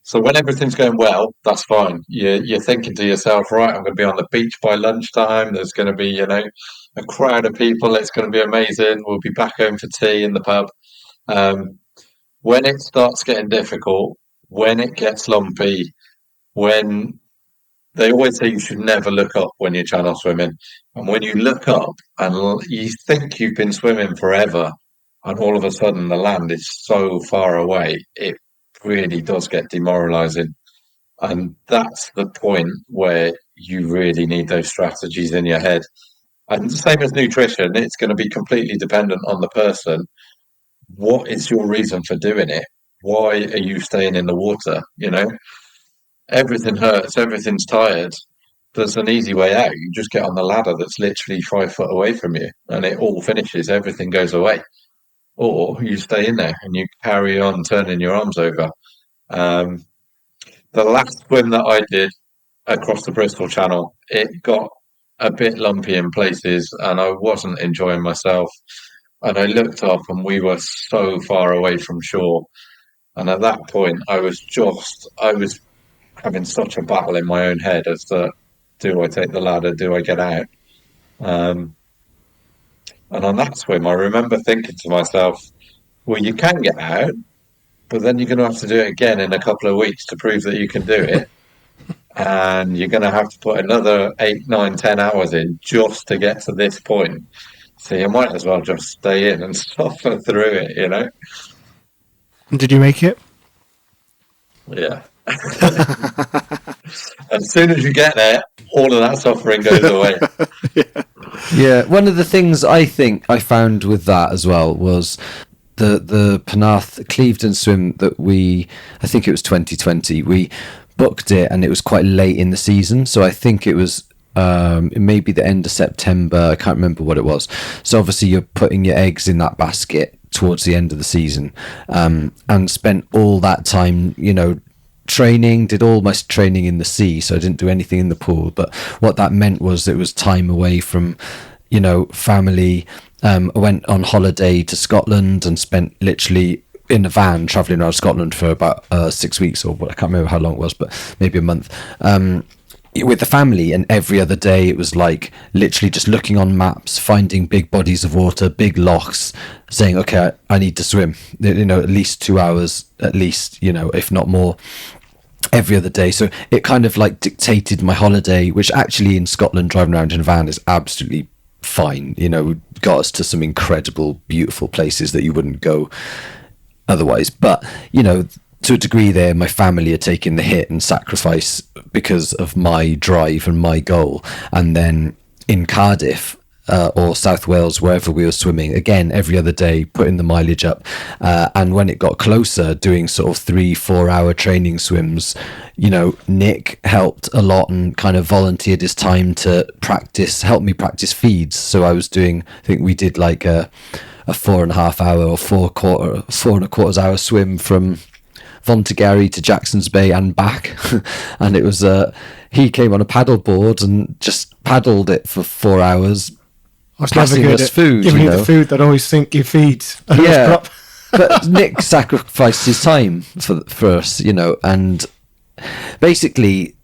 So when everything's going well, that's fine. You're thinking to yourself, right, I'm going to be on the beach by lunchtime. There's going to be, a crowd of people. It's going to be amazing. We'll be back home for tea in the pub. When it starts getting difficult, when it gets lumpy, when they always say you should never look up when you're channel swimming. And when you look up and you think you've been swimming forever, and all of a sudden the land is so far away, it really does get demoralizing. And that's the point where you really need those strategies in your head. And the same as nutrition, it's going to be completely dependent on the person. What is your reason for doing it? Why are you staying in the water? Everything hurts, everything's tired. There's an easy way out. You just get on the ladder that's literally 5 foot away from you, and it all finishes, everything goes away. Or you stay in there and you carry on turning your arms over. The last swim that I did across the Bristol Channel, it got a bit lumpy in places and I wasn't enjoying myself. And I looked up and we were so far away from shore. And at that point, I was having such a battle in my own head as to, do I take the ladder? Do I get out? And on that swim, I remember thinking to myself, well, you can get out, but then you're going to have to do it again in a couple of weeks to prove that you can do it. And you're going to have to put another 8, 9, 10 hours in just to get to this point. So you might as well just stay in and suffer through it, Did you make it? Yeah. As soon as you get there, all of that suffering goes away. Yeah, one of the things I think I found with that as well was the Penarth Clevedon swim that I think it was 2020, we booked it and it was quite late in the season, so I think it was maybe the end of September, I can't remember what it was. So obviously you're putting your eggs in that basket towards the end of the season, and spent all that time, training, did all my training in the sea, so I didn't do anything in the pool. But what that meant was it was time away from, family. I went on holiday to Scotland and spent literally in a van traveling around Scotland for about 6 weeks, or what, I can't remember how long it was, but maybe a month, with the family. And every other day it was like literally just looking on maps, finding big bodies of water, big lochs, saying, okay, I need to swim, at least 2 hours, at least, if not more, every other day. So it kind of like dictated my holiday, which actually in Scotland, driving around in a van is absolutely fine. Got us to some incredible, beautiful places that you wouldn't go otherwise. But, to a degree there, my family are taking the hit and sacrifice because of my drive and my goal. And then in Cardiff, or South Wales, wherever we were swimming, again every other day, putting the mileage up, and when it got closer, doing sort of 3-4 hour training swims. Nick helped a lot and kind of volunteered his time to help me practice feeds. So I think we did like a 4.5 hour or 4.25 hour swim from Vontegary to Jackson's Bay and back. And it was he came on a paddle board and just paddled it for 4 hours. I was never good at food, giving you the food that I always think you feed. Yeah, but Nick sacrificed his time for us, and basically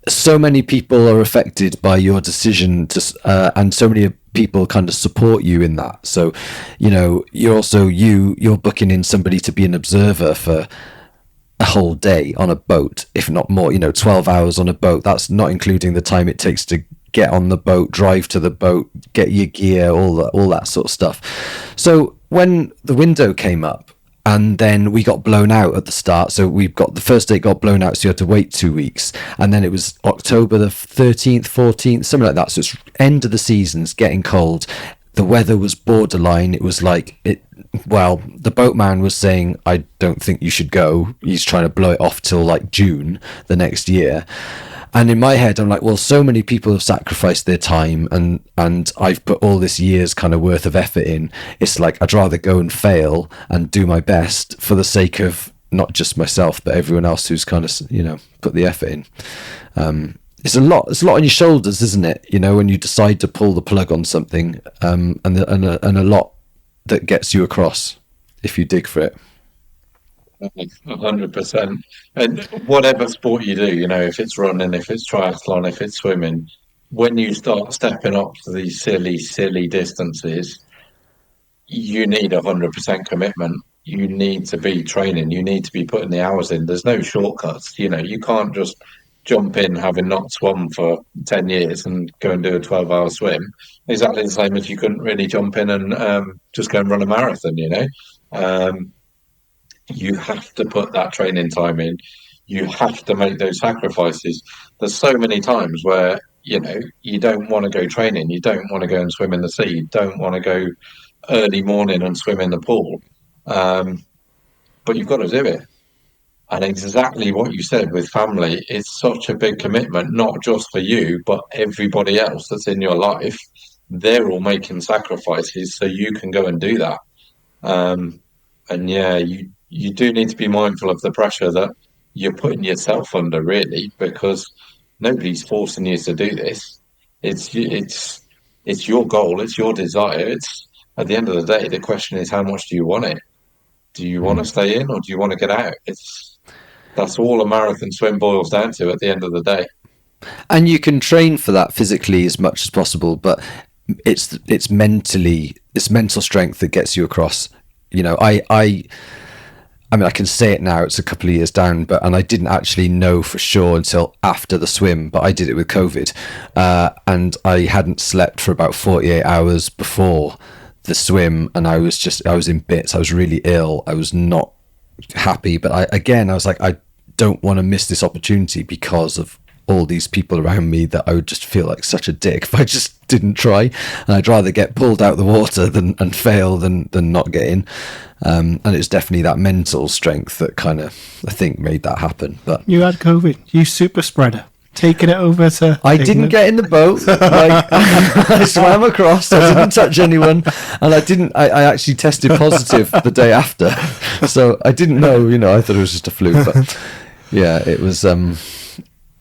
so many people are affected by your decision to and so many people kind of support you in that. So you're booking in somebody to be an observer for a whole day on a boat, if not more. 12 hours on a boat, that's not including the time it takes to get on the boat, drive to the boat, get your gear, all that sort of stuff. So when the window came up, and then we got blown out at the start. So the first date got blown out, so you had to wait 2 weeks. And then it was October the 13th, 14th, something like that. So it's end of the season's getting cold. The weather was borderline. It was like the boatman was saying, I don't think you should go. He's trying to blow it off till like June the next year. And in my head, I'm like, well, so many people have sacrificed their time and I've put all this year's kind of worth of effort in. It's like, I'd rather go and fail and do my best for the sake of not just myself, but everyone else who's kind of, put the effort in. It's a lot on your shoulders, isn't it? When you decide to pull the plug on something, and a lot that gets you across if you dig for it. 100%. And whatever sport you do, if it's running, if it's triathlon, if it's swimming, when you start stepping up to these silly distances, you need 100% commitment. You need to be training. You need to be putting the hours in. There's no shortcuts. You can't just jump in having not swum for 10 years and go and do a 12-hour swim. Exactly the same as you couldn't really jump in and just go and run a marathon, You have to put that training time in. You have to make those sacrifices. There's so many times where, you don't want to go training. You don't want to go and swim in the sea. You don't want to go early morning and swim in the pool. But you've got to do it. And exactly what you said with family, it's such a big commitment, not just for you, but everybody else that's in your life. They're all making sacrifices so you can go and do that. And yeah, you do need to be mindful of the pressure that you're putting yourself under, really, because nobody's forcing you to do this. It's your goal, it's your desire. It's at the end of the day, the question is, how much do you want it? Do you want to stay in or do you want to get out? That's all a marathon swim boils down to at the end of the day. And you can train for that physically as much as possible, but it's mental strength that gets you across. I mean, I can say it now, it's a couple of years down, and I didn't actually know for sure until after the swim, but I did it with COVID, and I hadn't slept for about 48 hours before the swim, and I was in bits. I was really ill. I was not happy, but I was like, I don't want to miss this opportunity because of all these people around me, that I would just feel like such a dick if I just didn't try, and I'd rather get pulled out of the water and fail than not get in. And it's definitely that mental strength that kind of, I think, made that happen. But you had COVID, you super spreader, taking it over to I England. didn't get in the boat. I swam across. I didn't touch anyone, and I actually tested positive the day after, so I didn't know. I thought it was just a fluke, but yeah, it was.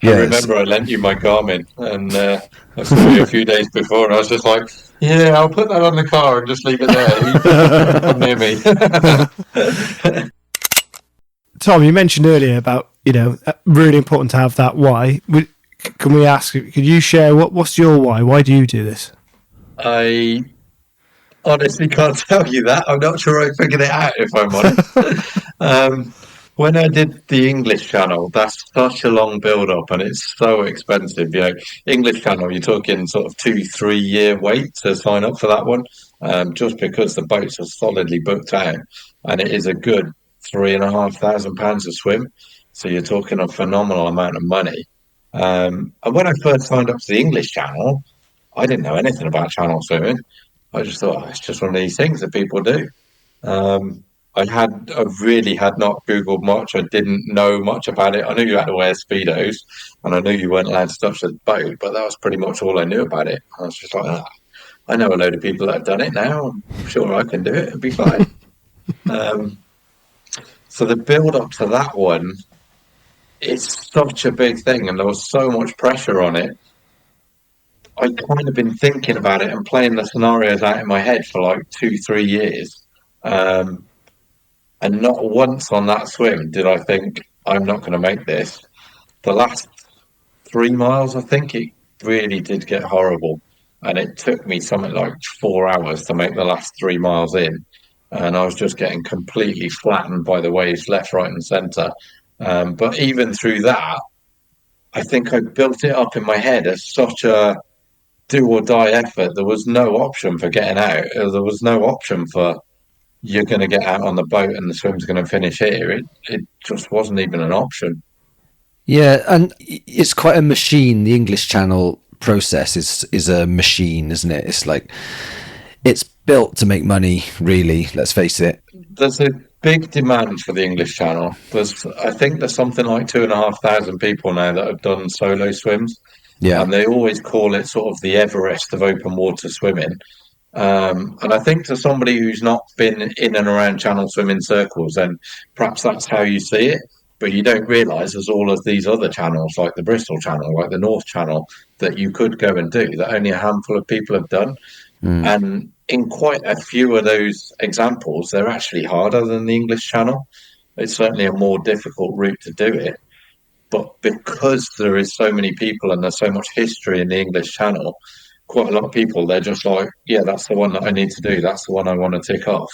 I remember I lent you my Garmin, and I saw you a few days before, and I was just like, yeah, I'll put that on the car and just leave it there. Come near me. Tom, you mentioned earlier about, really important to have that why. Can we ask, could you share what's your why? Why do you do this? I honestly can't tell you that. I'm not sure I figured it out, if I'm honest. When I did the English Channel, that's such a long build-up, and it's so expensive. English Channel, you're talking sort of 2-3 year wait to sign up for that one, just because the boats are solidly booked out, and it is a good £3,500 a swim. So you're talking a phenomenal amount of money. And when I first signed up to the English Channel, I didn't know anything about channel swimming. I just thought, it's just one of these things that people do. I really had not Googled much. I didn't know much about it. I knew you had to wear Speedos and I knew you weren't allowed to touch the boat, but that was pretty much all I knew about it. I was just like, I know a load of people that have done it now. I'm sure I can do it. It'll be fine. So the build up to that one, it's such a big thing and there was so much pressure on it. I'd kind of been thinking about it and playing the scenarios out in my head for like 2, 3 years. And not once on that swim did I think, I'm not going to make this. The last 3 miles, I think it really did get horrible. And it took me something like 4 hours to make the last 3 miles in. And I was just getting completely flattened by the waves left, right, and centre. But even through that, I think I built it up in my head as such a do or die effort. There was no option for getting out. There was no option for you're going to get out on the boat and the swim's going to finish here. It just wasn't even an option. Yeah, and it's quite a machine. The English Channel process is a machine, isn't it? It's like it's built to make money, really. Let's face it. There's a big demand for the English Channel. I think there's something like 2,500 people now that have done solo swims. Yeah. And they always call it sort of the Everest of open water swimming. And I think to somebody who's not been in and around channel swimming circles, then perhaps that's how you see it. But you don't realise there's all of these other channels, like the Bristol Channel, like the North Channel, that you could go and do, that only a handful of people have done. And in quite a few of those examples, they're actually harder than the English Channel. It's certainly a more difficult route to do it. But because there is so many people and there's so much history in the English Channel, quite a lot of people, they're just like, yeah, that's the one that I need to do. That's the one I want to tick off.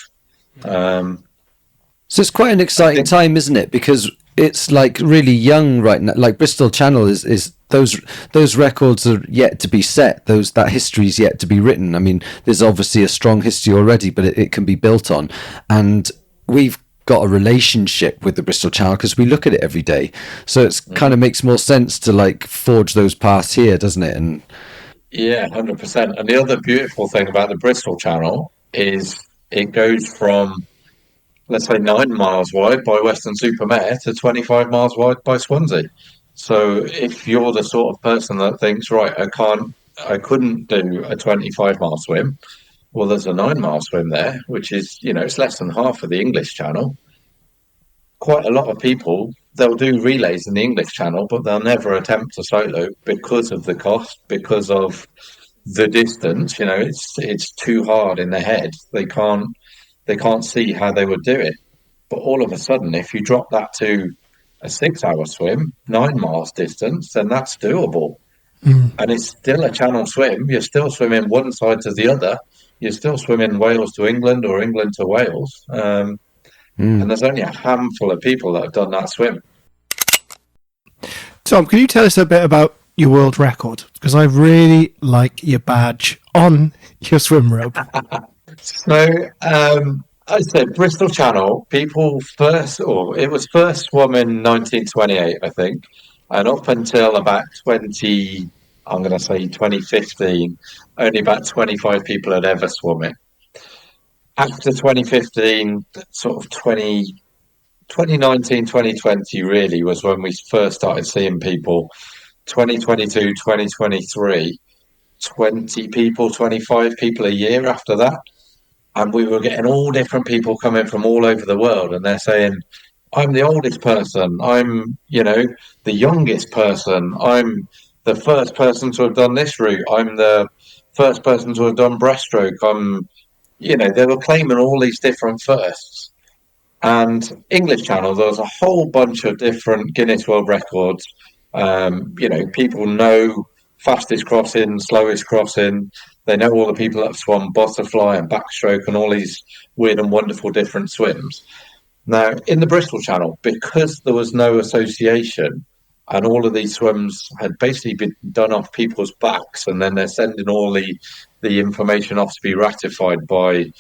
So it's quite an exciting time, isn't it? Because it's like really young right now. Like Bristol Channel is those records are yet to be set. That history is yet to be written. I mean, there's obviously a strong history already, but it can be built on. And we've got a relationship with the Bristol Channel because we look at it every day. So it's kind of makes more sense to like forge those paths here, doesn't it? And yeah, 100%. And the other beautiful thing about the Bristol Channel is it goes from, let's say, 9 miles wide by Weston-super-Mare to 25 miles wide by Swansea. So if you're the sort of person that thinks, right, I couldn't do a 25-mile swim, well, there's a 9-mile swim there, which is, it's less than half of the English Channel. Quite a lot of people, they'll do relays in the English Channel, but they'll never attempt a solo because of the cost, because of the distance. It's too hard in their head. They can't see how they would do it. But all of a sudden, if you drop that to a 6-hour swim, 9 miles distance, then that's doable. And it's still a channel swim. You're still swimming one side to the other. You're still swimming Wales to England or England to Wales. And there's only a handful of people that have done that swim. Tom, can you tell us a bit about your world record? Because I really like your badge on your swim rope. So, I said Bristol Channel, it was first swum in 1928, I think. And up until about 2015, only about 25 people had ever swum it. After 2015, sort of 2019, 2020 really was when we first started seeing people. 2022, 2023, 20 people, 25 people a year after that. And we were getting all different people coming from all over the world. And they're saying, I'm the oldest person. I'm, the youngest person. I'm the first person to have done this route. I'm the first person to have done breaststroke. They were claiming all these different firsts. And English Channel, there was a whole bunch of different Guinness World Records. People know fastest crossing, slowest crossing. They know all the people that have swum butterfly and backstroke and all these weird and wonderful different swims. Now, in the Bristol Channel, because there was no association and all of these swims had basically been done off people's backs, and then they're sending all the information off to be ratified by,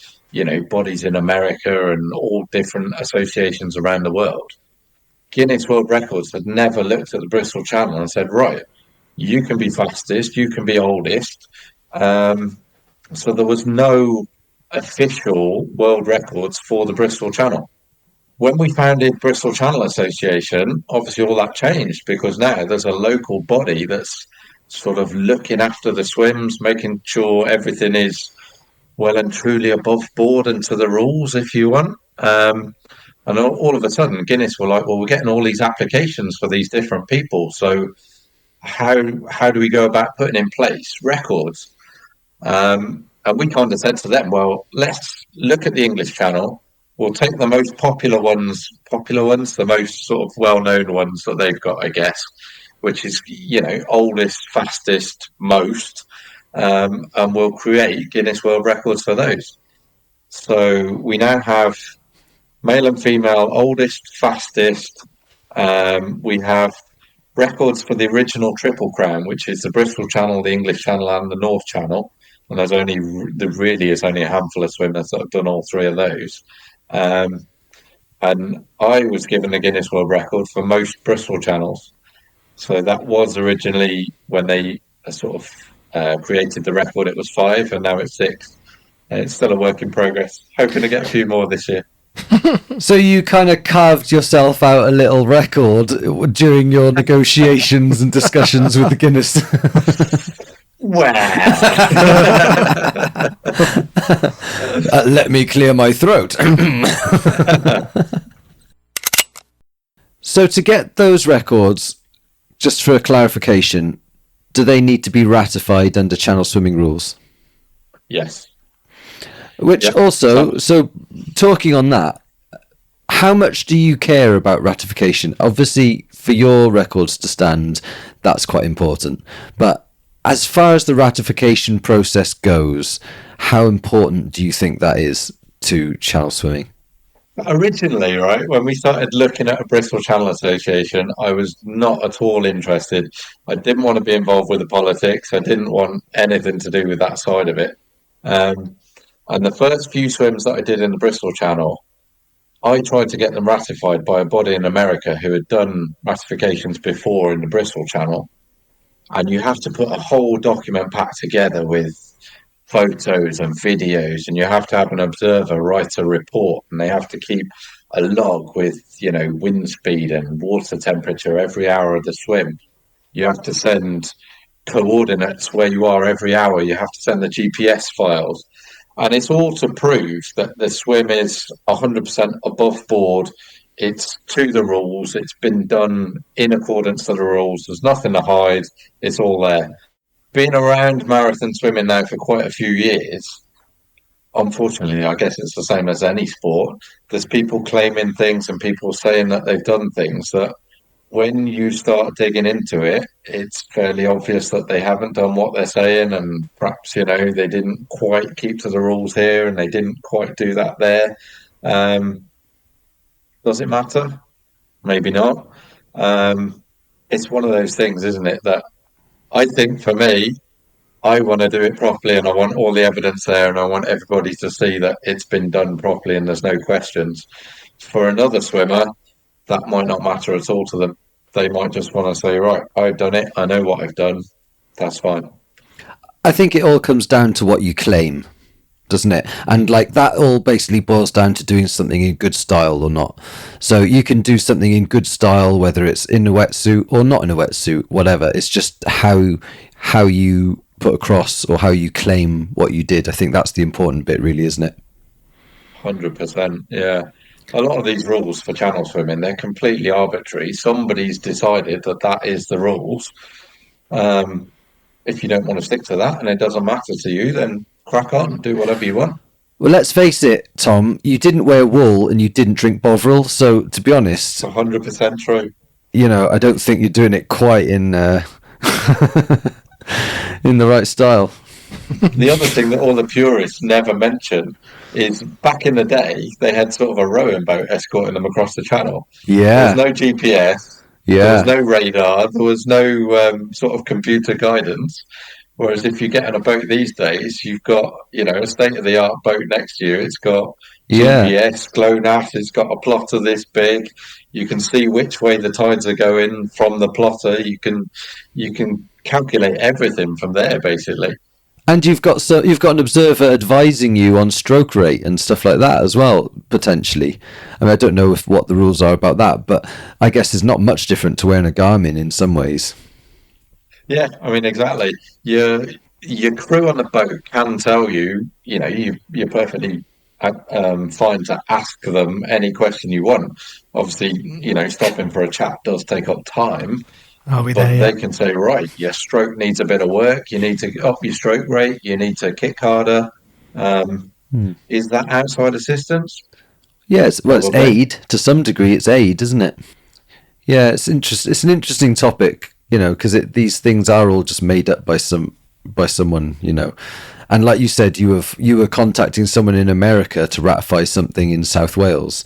bodies in America and all different associations around the world. Guinness World Records had never looked at the Bristol Channel and said, right, you can be fastest, you can be oldest, So there was no official world records for the Bristol Channel. When we founded Bristol Channel Association, obviously all that changed because now there's a local body that's sort of looking after the swims, making sure everything is well and truly above board and to the rules, if you want. And all of a sudden, Guinness were like, well, we're getting all these applications for these different people. So how do we go about putting in place records? And we kind of said to them, well, let's look at the English Channel. We'll take the most popular ones, the most sort of well-known ones that they've got, I guess, which is, oldest, fastest, most, and we'll create Guinness World Records for those. So we now have male and female, oldest, fastest. We have records for the original Triple Crown, which is the Bristol Channel, the English Channel, and the North Channel. And there really is only a handful of swimmers that have done all three of those. And I was given the Guinness World Record for most Bristol channels. So that was originally when they sort of created the record, it was 5, and now it's 6. And it's still a work in progress. Hoping to get a few more this year. So you kind of carved yourself out a little record during your negotiations and discussions with the Guinness. Well, let me clear my throat. So to get those records, just for clarification, do they need to be ratified under channel swimming rules? Yes. Which also, so talking on that, how much do you care about ratification? Obviously, for your records to stand, that's quite important. But as far as the ratification process goes, how important do you think that is to channel swimming? Originally, right, when we started looking at a Bristol Channel Association, I was not at all interested. I didn't want to be involved with the politics. I didn't want anything to do with that side of it. And the first few swims that I did in the Bristol Channel, I tried to get them ratified by a body in America who had done ratifications before in the Bristol Channel. And you have to put a whole document pack together with photos and videos, and you have to have an observer write a report, and they have to keep a log with, wind speed and water temperature every hour of the swim. You have to send coordinates where you are every hour. You have to send the GPS files. And it's all to prove that the swim is 100% above board. It's to the rules. It's been done in accordance to the rules. There's nothing to hide. It's all there. Being around marathon swimming now for quite a few years, unfortunately, I guess it's the same as any sport. There's people claiming things and people saying that they've done things that when you start digging into it, it's fairly obvious that they haven't done what they're saying, and perhaps, they didn't quite keep to the rules here and they didn't quite do that there. Does it matter? Maybe not. It's one of those things, isn't it, that I think for me, I want to do it properly and I want all the evidence there and I want everybody to see that it's been done properly and there's no questions. For another swimmer, that might not matter at all to them. They might just want to say, right, I've done it. I know what I've done. That's fine. I think it all comes down to what you claim, doesn't it? And that all basically boils down to doing something in good style or not. So you can do something in good style, whether it's in a wetsuit or not in a wetsuit, whatever. It's just how you put across or how you claim what you did. I think that's the important bit, really, isn't it? 100%. Yeah. A lot of these rules for channel swimming, they're completely arbitrary. Somebody's decided that is the rules. If you don't want to stick to that and it doesn't matter to you, then crack on, do whatever you want. Well, let's face it, Tom, you didn't wear wool and you didn't drink Bovril, so to be honest... 100% true. I don't think you're doing it quite in in the right style. The other thing that all the purists never mention is back in the day, they had sort of a rowing boat escorting them across the channel. Yeah. There was no GPS. Yeah. There was no radar. There was no sort of computer guidance. Whereas if you get on a boat these days, you've got, a state-of-the-art boat next to you. It's got GPS, GLONASS. It's got a plotter this big. You can see which way the tides are going from the plotter. You can calculate everything from there, basically. And you've got an observer advising you on stroke rate and stuff like that as well, potentially. I mean, I don't know what the rules are about that, but I guess it's not much different to wearing a Garmin in some ways. Yeah, I mean, exactly. Your crew on the boat can tell you, you're perfectly fine to ask them any question you want. Obviously, stopping for a chat does take up time, I'll be but there, they yeah. can say, right, your stroke needs a bit of work. You need to up your stroke rate. You need to kick harder. Um, is that outside assistance? Yes, well, it's Probably. aid to some degree. It's aid, isn't it? Yeah, it's interesting. It's an interesting topic, because these things are all just made up by someone, And like you said, you were contacting someone in America to ratify something in South Wales.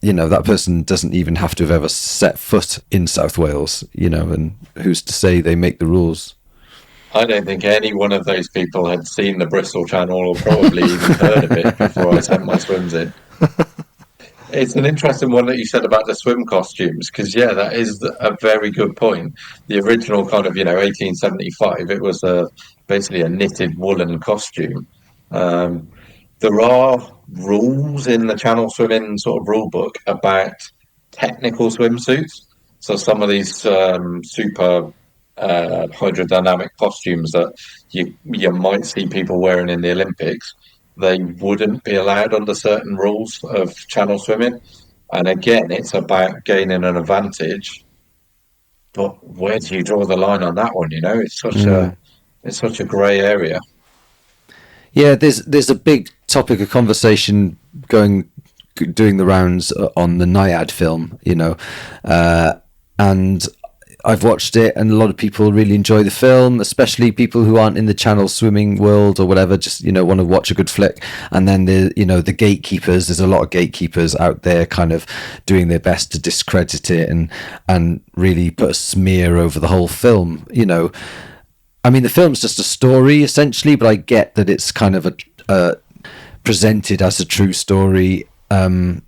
That person doesn't even have to have ever set foot in South Wales, and who's to say they make the rules? I don't think any one of those people had seen the Bristol Channel or probably even heard of it before I sent my swims in. It's an interesting one that you said about the swim costumes, because yeah, that is a very good point. The original kind of 1875, it was basically a knitted woolen costume. Um, there are rules in the channel swimming sort of rule book about technical swimsuits. So some of these super hydrodynamic costumes that you might see people wearing in the Olympics, they wouldn't be allowed under certain rules of channel swimming. And again, it's about gaining an advantage. But where do you draw the line on that one? It's such a grey area. Yeah, there's a big topic of conversation doing the rounds on the Naiad film, and I've watched it, and a lot of people really enjoy the film, especially people who aren't in the channel swimming world or whatever, just want to watch a good flick. And then the gatekeepers, there's a lot of gatekeepers out there kind of doing their best to discredit it and really put a smear over the whole film. I mean, the film's just a story essentially, but I get that it's kind of presented as a true story, and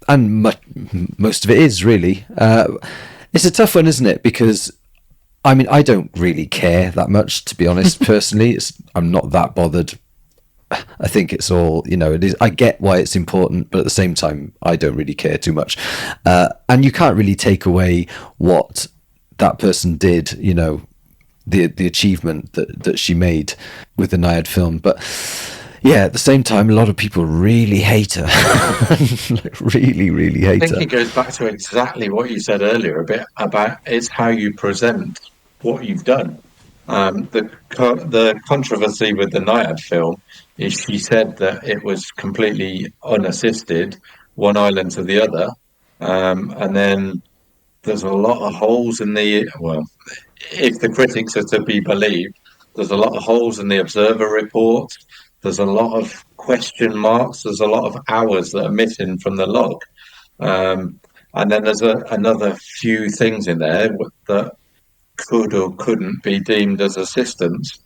most of it is really. It's a tough one, isn't it? Because I mean, I don't really care that much, to be honest. Personally, I'm not that bothered. I think it's all, it is. I get why it's important, but at the same time, I don't really care too much. And you can't really take away what that person did, the achievement that she made with the Naiad film. But yeah, at the same time, a lot of people really hate her. Like, really, really hate I think her. it goes back to exactly what you said earlier a bit about it's how you present what you've done. The controversy with the Naiad film is she said that it was completely unassisted, one island to the other, and then there's a lot of holes in if the critics are to be believed, there's a lot of holes in the observer report. There's a lot of question marks. There's a lot of hours that are missing from the log. And then there's another few things in there that could or couldn't be deemed as assistance.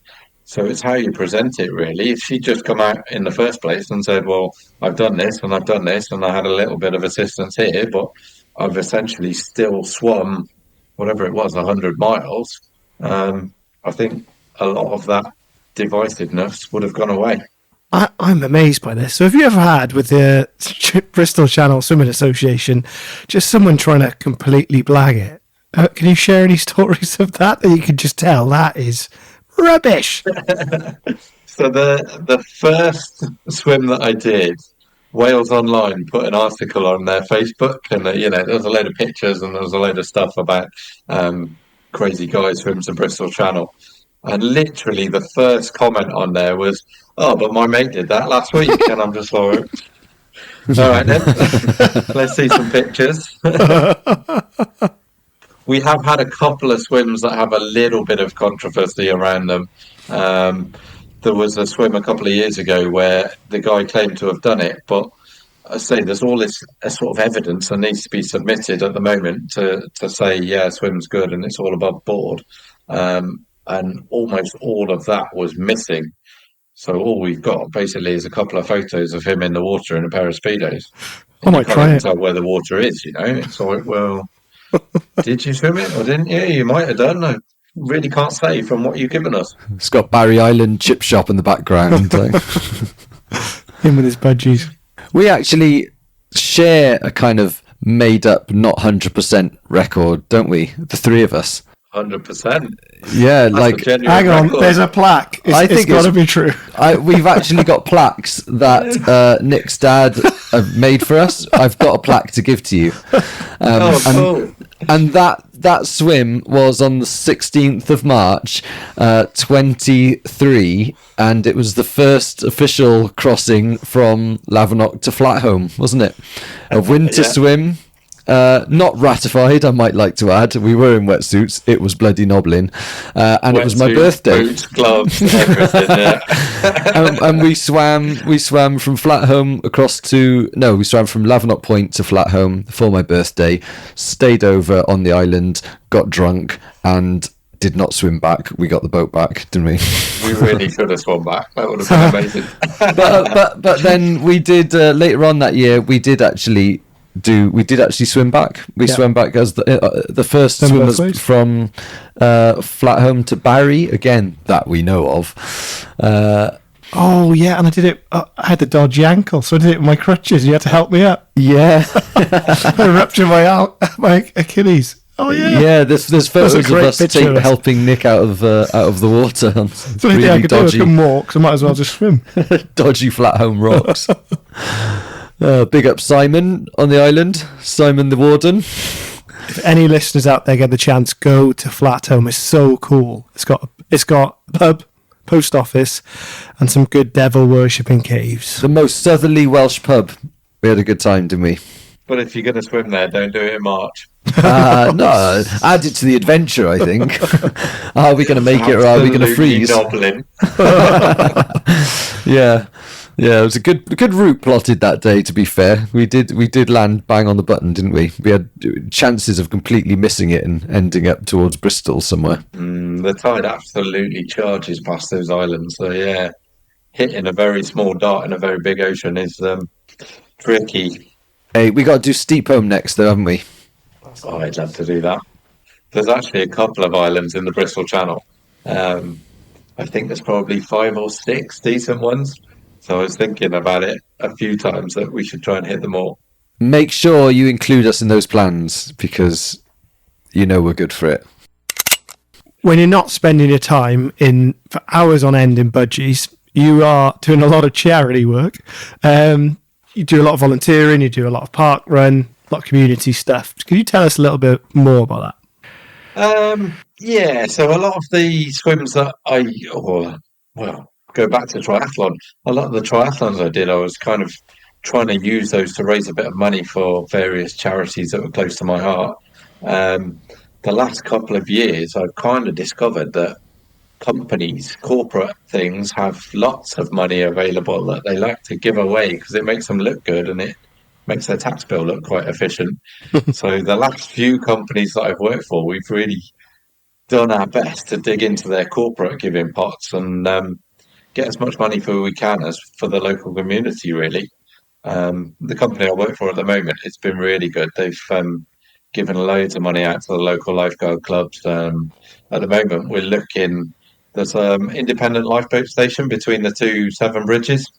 So it's how you present it, really. If she'd just come out in the first place and said, well, I've done this and I've done this and I had a little bit of assistance here, but I've essentially still swum whatever it was, 100 miles, I think a lot of that divisiveness would have gone away. I'm amazed by this. So have you ever had with the Bristol Channel Swimming Association just someone trying to completely blag it? Can you share any stories of that you can just tell that is rubbish? So the first swim that I did, Wales Online put an article on their Facebook, and there was a load of pictures and there was a load of stuff about crazy guys swims in Bristol Channel. And literally the first comment on there was, "Oh, but my mate did that last week," and I'm just like, "All right then, let's see some pictures." We have had a couple of swims that have a little bit of controversy around them. There was a swim a couple of years ago where the guy claimed to have done it, but I say there's all this sort of evidence that needs to be submitted at the moment to say, yeah, swim's good and it's all above board. And almost all of that was missing. So all we've got basically is a couple of photos of him in the water in a pair of Speedos. I And you might can't try even it. tell where the water is, It's like, well, did you swim it or didn't you? You might have done. really can't say from what you've given us. It's got Barry Island chip shop in the background. Him with his budgies. We actually share a kind of made up, not 100% record, don't we? The three of us. 100%. Yeah, That's like a genuine Hang on, record. there's a plaque. I think it's got to be true. we've actually got plaques that Nick's dad have made for us. I've got a plaque to give to you. Cool. And that swim was on the 16th of March, 23, and it was the first official crossing from Lavernock to Flatholme, wasn't it? A winter swim. Not ratified, I might like to add. We were in wetsuits. It was bloody nobbling. And it was my birthday. Boots, gloves, everything, yeah. And we swam from Flatholme we swam from Lavernock Point to Flatholme for my birthday, stayed over on the island, got drunk, and did not swim back. We got the boat back, didn't we? We really should have swum back. That would have been amazing. but then we did later on that year. We did actually swim back. We swam back as the first Then swim both was ways. from Flatholme to Barry, again that we know of. Oh, yeah, and I did it. I had a dodgy ankle, so I did it with my crutches. You had to help me up. Yeah. I ruptured my Achilles. Oh, yeah. Yeah, there's photos of great us picture of us. helping Nick out of the water on It's the only thing I really could do. I dodgy, couldn't walk, so I might as well just swim. dodgy Flatholme rocks. Big up Simon on the island, Simon the warden. If any listeners out there get the chance, go to Flatholme. It's so cool. It's got a pub, post office, and some good devil worshipping caves. The most southerly Welsh pub. We had a good time, didn't we? But if you're going to swim there, don't do it in March. No, add it to the adventure, I think. Are we going to make it or are we going to Absolutely freeze? nobbling. Yeah. Yeah, it was a good route plotted that day, to be fair. We did land bang on the button, didn't we? We had chances of completely missing it and ending up towards Bristol somewhere. The tide absolutely charges past those islands. So, yeah, hitting a very small dart in a very big ocean is tricky. Hey, we got to do Steephome next, though, haven't we? Oh, I'd love to do that. There's actually a couple of islands in the Bristol Channel. I think there's probably 5 or 6 decent ones. So I was thinking about it a few times that we should try and hit them all. Make sure you include us in those plans because you know we're good for it. When you're not spending your time for hours on end in budgies, you are doing a lot of charity work. You do a lot of volunteering, you do a lot of park run, a lot of community stuff. Can you tell us a little bit more about that? Yeah, so a lot of the swims that go back to triathlon. A lot of the triathlons I did, I was kind of trying to use those to raise a bit of money for various charities that were close to my heart. The last couple of years, I've kind of discovered that companies, corporate things, have lots of money available that they like to give away because it makes them look good and it makes their tax bill look quite efficient. So the last few companies that I've worked for, we've really done our best to dig into their corporate giving pots and get as much money for we can as for the local community, really. The company I work for at the moment, it's been really good. They've given loads of money out to the local lifeguard clubs. At the moment, we're looking, there's an independent lifeboat station between the two Severn bridges,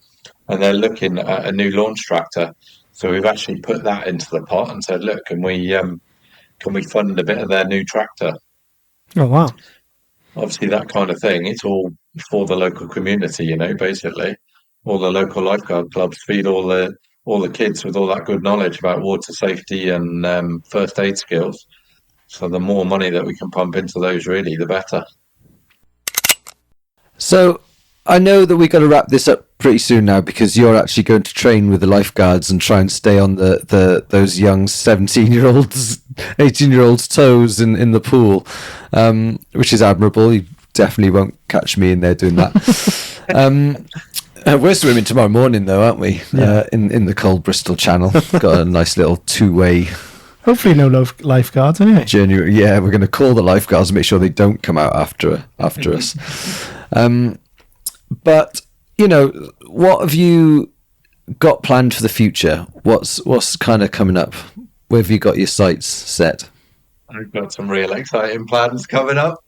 and they're looking at a new launch tractor. So we've actually put that into the pot and said, look, can we fund a bit of their new tractor? Oh, wow. Obviously, that kind of thing, it's all for the local community, basically. All the local lifeguard clubs feed all the kids with all that good knowledge about water safety and first aid skills. So the more money that we can pump into those, really, the better. So I know that we got to wrap this up pretty soon now because you're actually going to train with the lifeguards and try and stay on those young 17-year-olds, 18-year-olds' toes in the pool, which is admirable. You definitely won't catch me in there doing that. We're swimming tomorrow morning, though, aren't we? Yeah. In the cold Bristol Channel. Got a nice little two-way Hopefully no lifeguards, anyway. journey. Yeah, we're going to call the lifeguards and make sure they don't come out after us. But what have you got planned for the future? What's kind of coming up? Where have you got your sights set? I've got some real exciting plans coming up.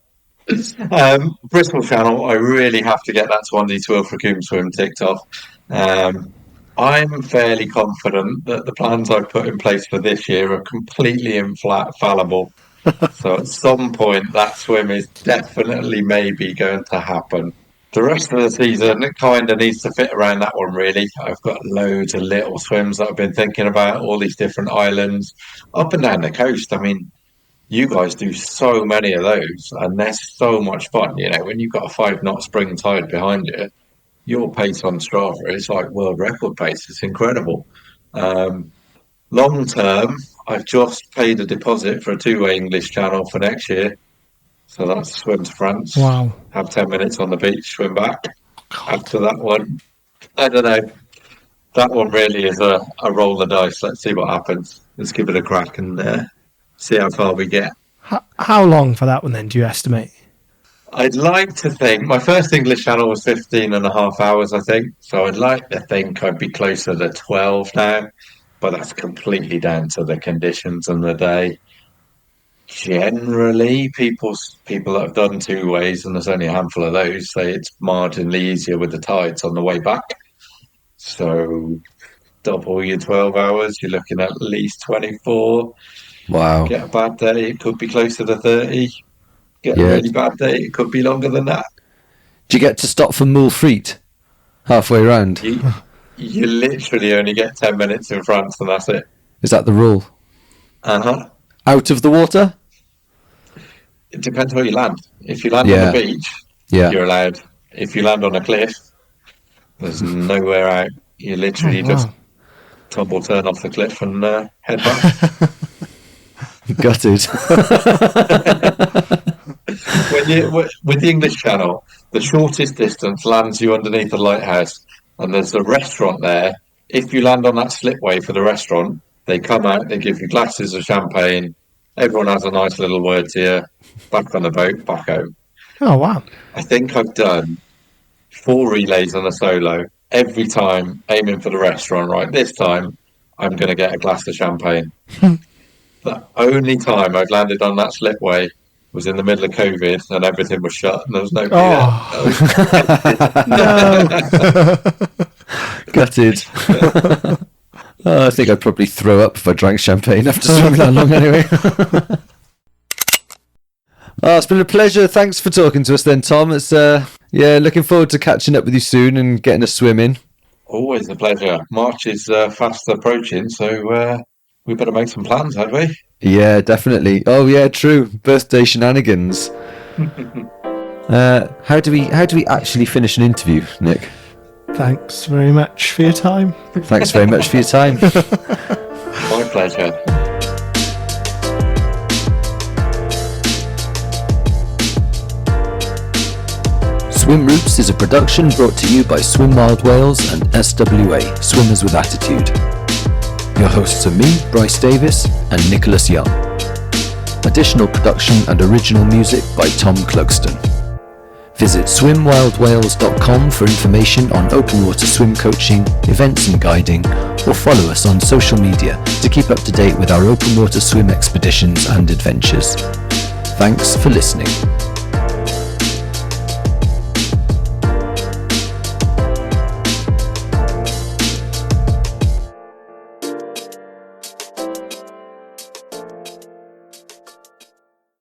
Bristol Channel, I really have to get that Swansea to Ilfracombe swim ticked off. I'm fairly confident that the plans I've put in place for this year are completely infallible. So at some point, that swim is definitely maybe going to happen. The rest of the season, it kind of needs to fit around that one, really. I've got loads of little swims that I've been thinking about, all these different islands up and down the coast. I mean, you guys do so many of those, and they're so much fun. You know, when you've got a 5 knot spring tide behind you, your pace on Strava is like world record pace. It's incredible. Long term, I've just paid a deposit for a 2-way English Channel for next year. So that's swim to France. Wow. Have 10 minutes on the beach, swim back. After that one, I don't know. That one really is a roll of the dice. Let's see what happens. Let's give it a crack and see how far we get. How long for that one then, do you estimate? I'd like to think my first English Channel was 15 and a half hours, I think. So I'd like to think I'd be closer to 12 now, but that's completely down to the conditions and the day. Generally, people that have done 2 ways, and there's only a handful of those, say it's marginally easier with the tides on the way back. So double your 12 hours, you're looking at least 24. Wow. Get a bad day, it could be closer to 30. Get a really bad day, it could be longer than that. Do you get to stop for Moulfriet halfway around? You literally only get 10 minutes in France and that's it. Is that the rule? Uh-huh. Out of the water? It depends where you land. If you land on the beach, you're allowed. If you land on a cliff, there's nowhere out. You literally just tumble turn off the cliff and head back. Gutted. With the English Channel, the shortest distance lands you underneath a lighthouse, and there's a restaurant there. If you land on that slipway for the restaurant, they come out, they give you glasses of champagne. Everyone has a nice little word to you. Back on the boat, back home. Oh, wow. I think I've done 4 relays on a solo. Every time aiming for the restaurant, right? This time, I'm going to get a glass of champagne. The only time I've landed on that slipway was in the middle of COVID and everything was shut and there was nobody there. Gutted. I think I'd probably throw up if I drank champagne after swimming that long anyway. It's been a pleasure. Thanks for talking to us then, Tom. It's looking forward to catching up with you soon and getting a swim in. Always a pleasure. March is fast approaching, so we better make some plans, haven't we? Yeah, definitely. Oh yeah, true. Birthday shenanigans. How do we actually finish an interview, Nick? Thanks very much for your time. Thanks very much for your time. My pleasure. Swim Roots is a production brought to you by Swim Wild Wales and SWA, Swimmers with Attitude. Your hosts are me, Bryce Davis, and Nicholas Young. Additional production and original music by Tom Clugston. Visit swimwildwales.com for information on open water swim coaching, events and guiding, or follow us on social media to keep up to date with our open water swim expeditions and adventures. Thanks for listening.